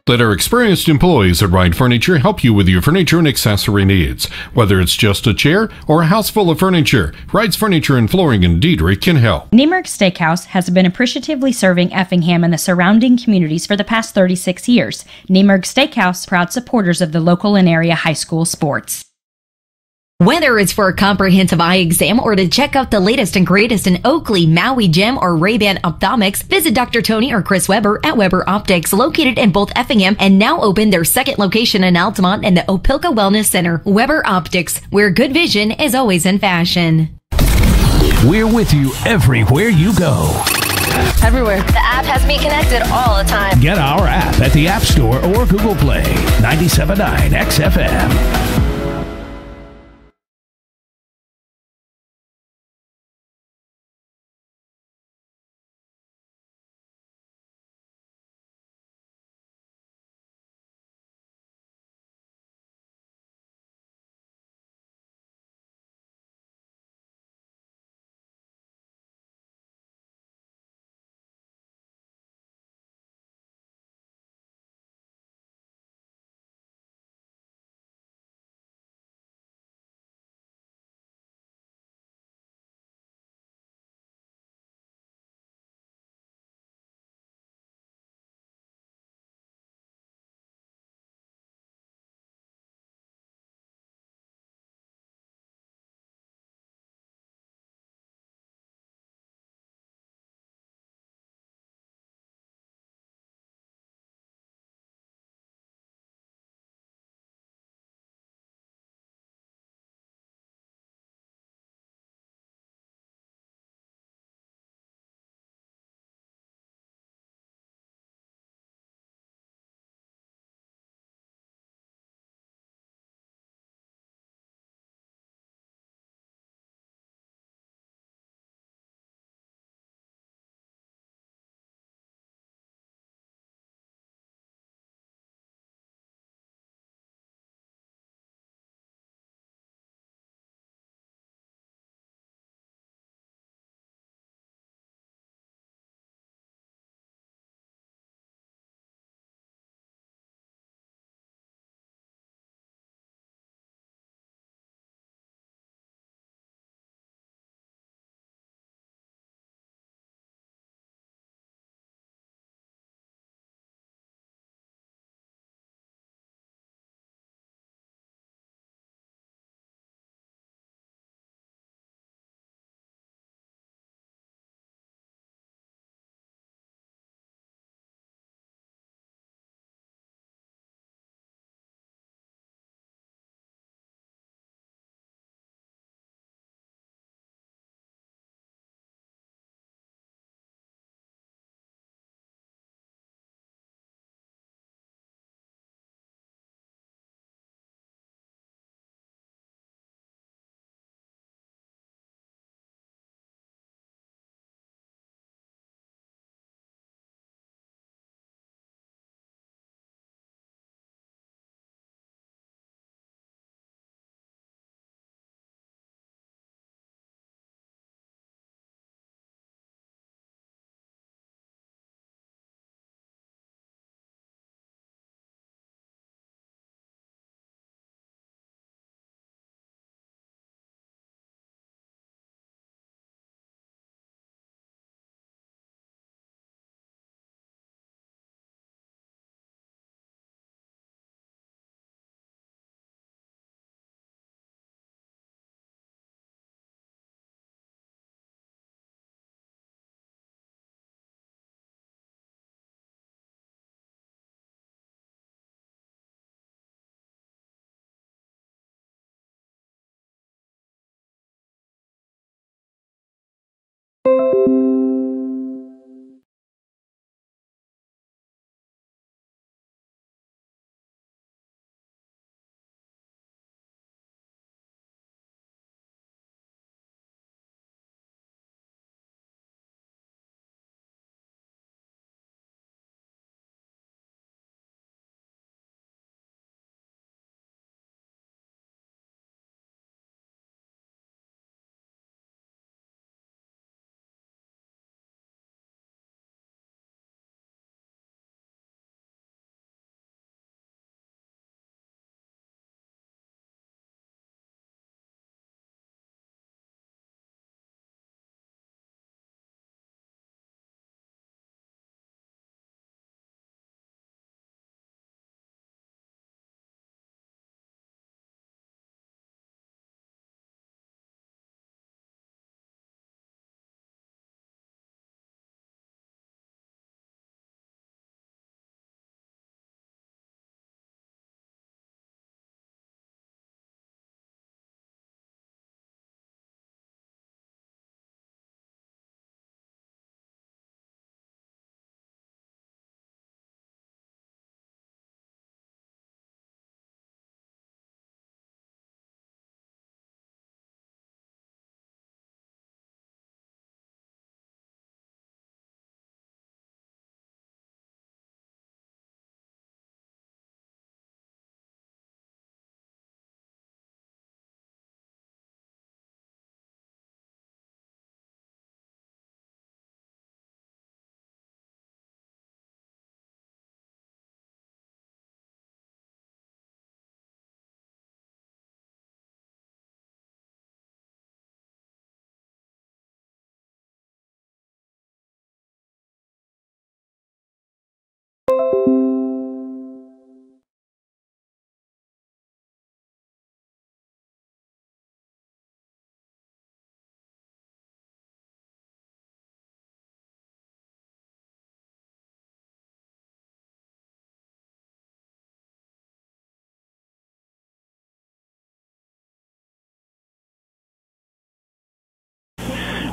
Let our experienced employees at Ride Furniture help you with your furniture and accessory needs. Whether it's just a chair or a house full of furniture, Ride's Furniture and Flooring in Dietrich can help. Niemerg Steakhouse has been appreciatively serving Effingham and the surrounding communities for the past 36 years. Niemerg Steakhouse, proud supporters of the local and area high school sports. Whether it's for a comprehensive eye exam or to check out the latest and greatest in Oakley, Maui Gem, or Ray-Ban ophthalmics, visit Dr. Tony or Chris Weber at Weber Optics, located in both Effingham and now open their second location in Altamont and the Opelka Wellness Center. Weber Optics, where good vision is always in fashion. We're with you everywhere you go. Everywhere. The app has me connected all the time. Get our app at the App Store or Google Play. 97.9 XFM.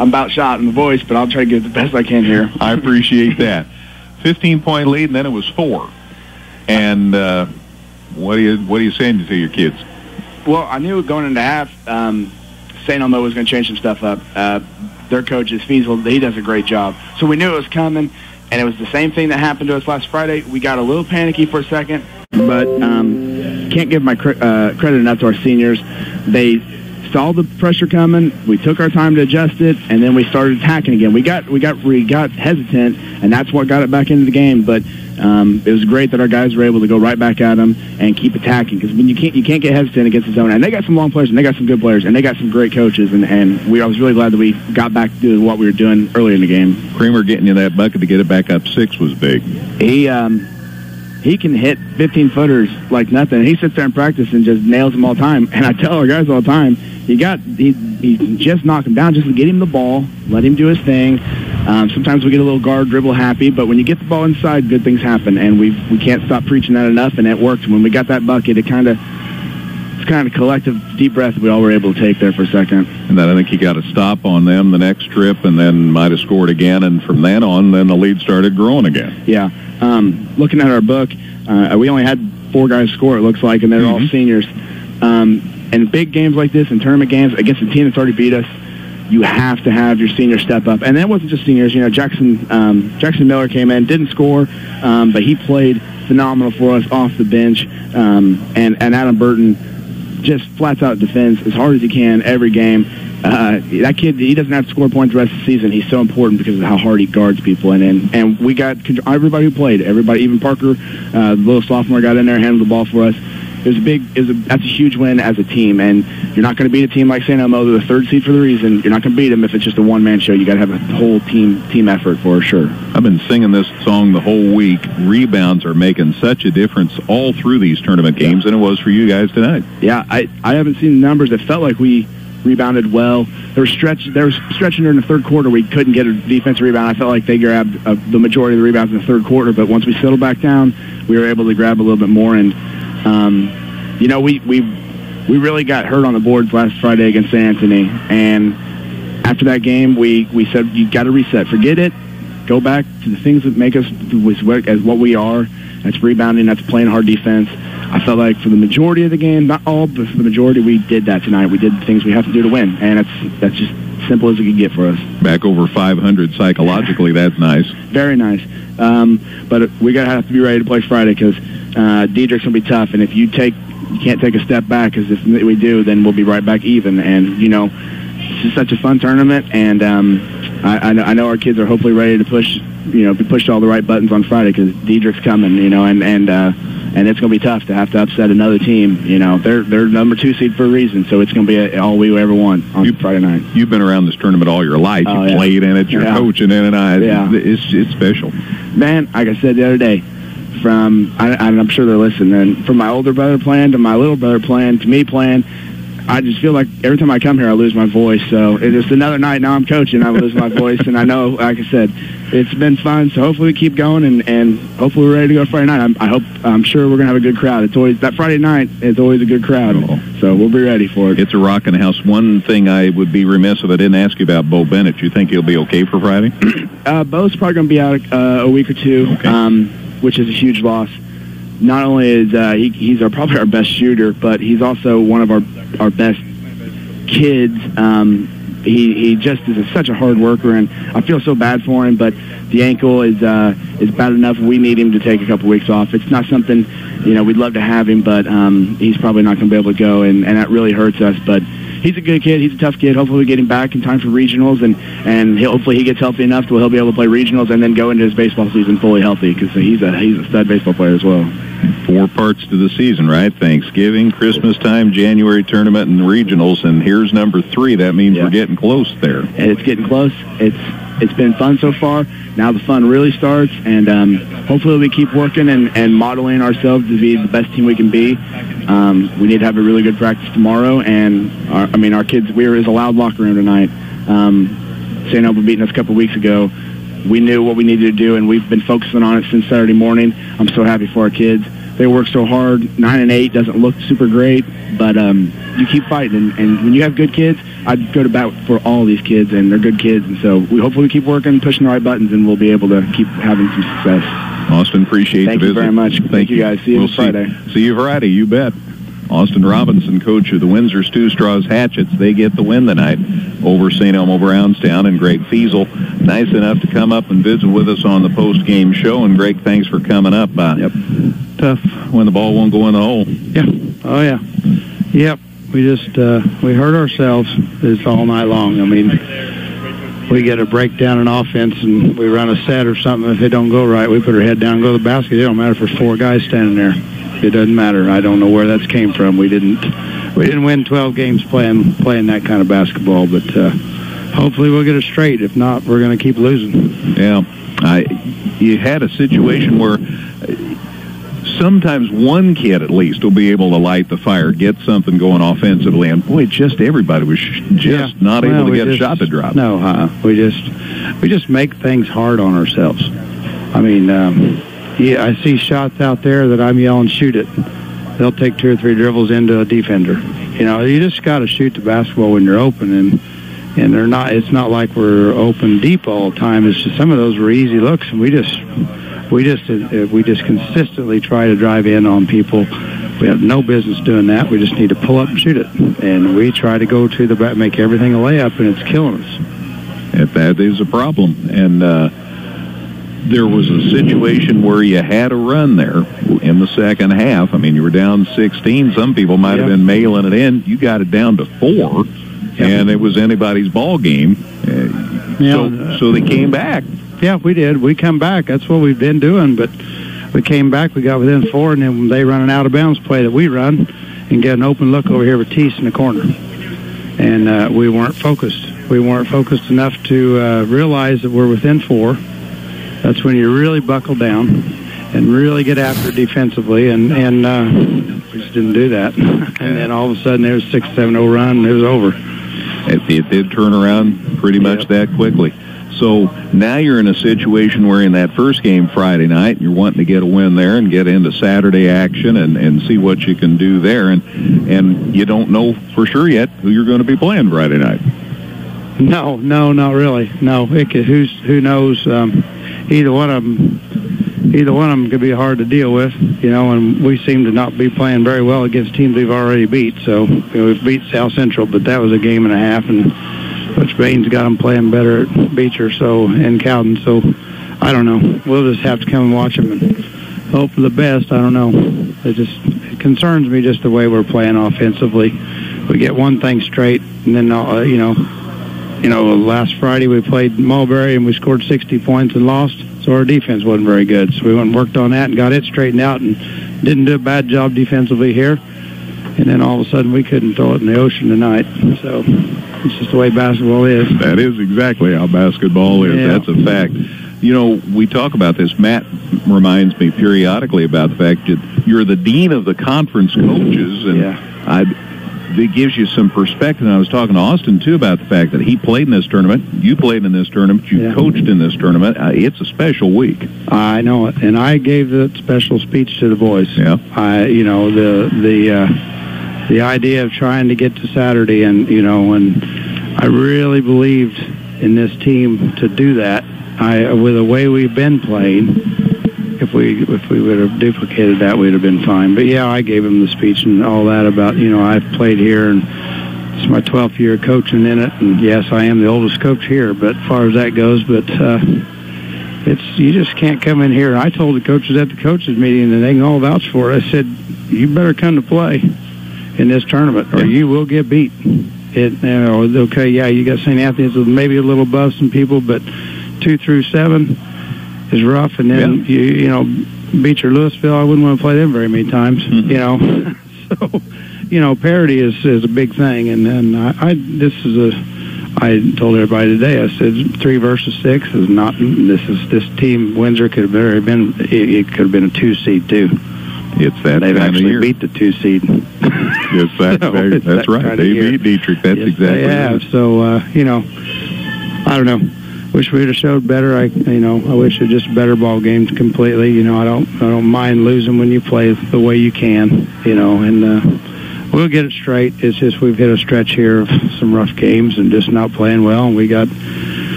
I'm about shot in the voice, but I'll try to get it the best I can here. I appreciate that. 15-point lead, and then it was 4. And what are you saying to your kids? Well, I knew going into half, St. Elmo was going to change some stuff up. Their coach is Feasel. He does a great job. So we knew it was coming, and it was the same thing that happened to us last Friday. We got a little panicky for a second, but can't give my credit enough to our seniors. They saw the pressure coming. We took our time to adjust it, and then we started attacking again. We got hesitant, and that's what got it back into the game. But it was great that our guys were able to go right back at them and keep attacking, because when you can't get hesitant against the zone. And they got some long players, and they got some good players, and they got some great coaches. And I was really glad that we got back to doing what we were doing earlier in the game. Kramer getting you that bucket to get it back up 6 was big. He can hit 15-footers like nothing. He sits there in practice and just nails them all the time. And I tell our guys all the time, he just knock him down, just to get him the ball, let him do his thing. Sometimes we get a little guard dribble happy, but when you get the ball inside, good things happen. And we can't stop preaching that enough, and it worked. When we got that bucket, it's kind of a collective deep breath we all were able to take there for a second. And then I think he got a stop on them the next trip, and then might have scored again. And from then on, then the lead started growing again. Yeah. Looking at our book, we only had 4 guys score, it looks like, and they're all seniors. And big games like this, and tournament games, against a team that's already beat us, you have to have your seniors step up. And that wasn't just seniors. Jackson Miller came in, didn't score, but he played phenomenal for us off the bench. And Adam Burton just flats out defends as hard as he can every game. That kid, he doesn't have to score points the rest of the season. He's so important because of how hard he guards people. And we got everybody who played, everybody, even Parker, the little sophomore, got in there and handled the ball for us. That's a huge win as a team, and you're not going to beat a team like St. Elmo. They're the 3rd seed for the reason. You're not going to beat them if it's just a one-man show. You got to have a whole team effort for sure. I've been singing this song the whole week. Rebounds are making such a difference all through these tournament games, than it was for you guys tonight. Yeah, I haven't seen the numbers. It felt like we rebounded well. There was stretching during the third quarter. We couldn't get a defensive rebound. I felt like they grabbed the majority of the rebounds in the third quarter, but once we settled back down, we were able to grab a little bit more. And we really got hurt on the boards last Friday against St. Anthony, and after that game, we said, you got to reset. Forget it. Go back to the things that make us as what we are. That's rebounding. That's playing hard defense. I felt like for the majority of the game, not all, but for the majority, we did that tonight. We did the things we have to do to win, and that's just simple as it can get for us. Back over 500 psychologically, that's nice. Very nice. But we have to be ready to play Friday, because Diedrich's going to be tough, and if you can't take a step back, because if we do, then we'll be right back even. And, it's just such a fun tournament, and I know our kids are hopefully ready to push all the right buttons on Friday, because Diedrich's coming, and it's going to be tough to have to upset another team. They're number 2 seed for a reason, so it's going to be all we ever want on Friday night. You've been around this tournament all your life. You played in it. You're coaching in it. It's special. Man, like I said the other day, I'm sure they're listening, and from my older brother playing to my little brother playing to me playing, I just feel like every time I come here, I lose my voice. So it's just another night. Now I'm coaching, I lose my voice, and I know, like I said, it's been fun. So hopefully we keep going, and hopefully we're ready to go Friday night. I'm sure we're gonna have a good crowd. It's always that Friday night is always a good crowd. So we'll be ready for it. It's a rocking house. One thing I would be remiss if I didn't ask you about Bo Bennett. You think he'll be okay for Friday? Bo's probably gonna be out a week or two, which is a huge loss. Not only is he's probably our best shooter, but he's also one of our best kids. He just is such a hard worker, and I feel so bad for him. But the ankle is bad enough. We need him to take a couple weeks off. It's not something we'd love to have him, but he's probably not going to be able to go, and that really hurts us. But he's a good kid. He's a tough kid. Hopefully we get him back in time for regionals, and hopefully he gets healthy enough to where he'll be able to play regionals and then go into his baseball season fully healthy, because he's a stud baseball player as well. 4 parts to the season, right? Thanksgiving, Christmas time, January tournament, and regionals, and here's number 3. That means we're getting close there. And it's getting close. It's been fun so far. Now the fun really starts, and hopefully we keep working and modeling ourselves to be the best team we can be. We need to have a really good practice tomorrow, and our kids, we were in a loud locker room tonight. St. Elmo beating us a couple weeks ago. We knew what we needed to do, and we've been focusing on it since Saturday morning. I'm so happy for our kids. they work so hard. 9-8 doesn't look super great, but you keep fighting. And when you have good kids, I'd go to bat for all these kids, and they're good kids. And so we hopefully keep working, pushing the right buttons, and we'll be able to keep having some success. Austin, appreciate the visit. Thank you very much. Thank you, guys. See you Friday. See you Friday, you bet. Austin Robinson, coach of the Windsor Stew-Stras Hatchets. They get the win tonight over St. Elmo Brownstown, and Greg Fiesel, nice enough to come up and visit with us on the post-game show. And Greg, thanks for coming up. Tough when the ball won't go in the hole. Yeah. Oh, yeah. Yep. We just, we hurt ourselves this all night long. I mean, we get a breakdown in offense and we run a set or something. If it don't go right, we put our head down and go to the basket. It don't matter if there's 4 guys standing there. It doesn't matter. I don't know where that came from. We didn't win 12 games playing that kind of basketball, but hopefully we'll get it straight. If not, we're going to keep losing. Yeah. You had a situation where sometimes one kid at least will be able to light the fire, get something going offensively, and boy, just everybody was just not able to get a shot to drop. No, we just make things hard on ourselves. I mean, I see shots out there that I'm yelling, shoot it. They'll take 2 or 3 dribbles into a defender. You know, you just got to shoot the basketball when you're open, and they're not. It's not like we're open deep all the time. It's just some of those were easy looks, and we just consistently try to drive in on people. We have no business doing that. We just need to pull up and shoot it, and we try to go to the back, make everything a layup, and it's killing us. That is a problem, and there was a situation where you had a run there in the second half. I mean, you were down 16. Some people might have been mailing it in. You got it down to 4, and it was anybody's ball game. So they came back. Yeah, we did. We come back. That's what we've been doing, but we came back. We got within 4, and then they run an out-of-bounds play that we run and get an open look over here with Teese in the corner. And we weren't focused. We weren't focused enough to realize that we're within 4. That's when you really buckle down and really get after it defensively, and we just didn't do that. And then all of a sudden there was 6-7-0 run, and it was over. It did turn around pretty much that quickly. So now you're in a situation where in that first game Friday night, you're wanting to get a win there and get into Saturday action and see what you can do there. And you don't know for sure yet who you're going to be playing Friday night. No, not really. No, who knows? Either one of them could be hard to deal with, you know. And we seem to not be playing very well against teams we've already beat. So we've beat South Central, but that was a game and a half, and Coach Bain's got them playing better at Beecher and Cowden. So I don't know. We'll just have to come and watch them and hope for the best. I don't know. It concerns me just the way we're playing offensively. We get one thing straight, and then last Friday we played Mulberry and we scored 60 points and lost, so our defense wasn't very good. So we went and worked on that and got it straightened out and didn't do a bad job defensively here. And then all of a sudden we couldn't throw it in the ocean tonight. So it's just the way basketball is. That is exactly how basketball is. Yeah. That's a fact. You know, we talk about this. Matt reminds me periodically about the fact that you're the dean of the conference coaches, and it gives you some perspective. And I was talking to Austin, too, about the fact that he played in this tournament. You played in this tournament. You coached in this tournament. It's a special week. I know it. And I gave the special speech to the boys. Yeah. The idea of trying to get to Saturday, and I really believed in this team to do that. With the way we've been playing, if we would have duplicated that, we'd have been fine. But I gave him the speech and all that about, I've played here and it's my 12th year coaching in it, and yes, I am the oldest coach here, but as far as that goes, but you just can't come in here. I told the coaches at the coaches meeting, and they can all vouch for it. I said, you better come to play in this tournament or you will get beat. You got St. Anthony's with maybe a little above some people, but 2 through 7 is rough, and then Beecher Louisville, I wouldn't want to play them very many times. So parity is a big thing, and then I told everybody today, I said 3 versus 6 is not. This team Windsor could have been. It could have been a 2 seed too. It's that they've actually year. Beat the 2 seed. Yes, that's right. They beat Dietrich. That's exactly. They have. So I don't know. wish we'd have showed better. I wish it just a better ball game completely. I don't mind losing when you play the way you can. And we'll get it straight. It's just we've hit a stretch here of some rough games and just not playing well. And we got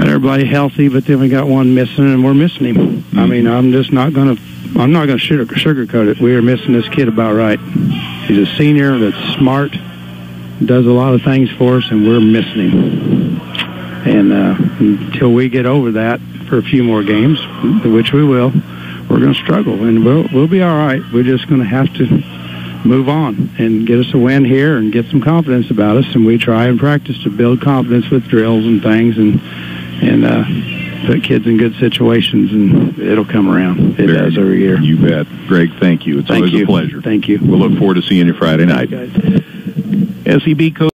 everybody healthy, but then we got one missing, and we're missing him. I mean, I'm not going to sugarcoat it. We are missing this kid about right. He's a senior that's smart, does a lot of things for us, and we're missing him. And until we get over that for a few more games, which we will, we're going to struggle, and we'll be all right. We're just going to have to move on and get us a win here and get some confidence about us. And we try and practice to build confidence with drills and things, and put kids in good situations, and it'll come around. It does every year. You bet. Greg, thank you. It's always a pleasure. Thank you. We'll look forward to seeing you Friday night. Thanks, guys. SEB coach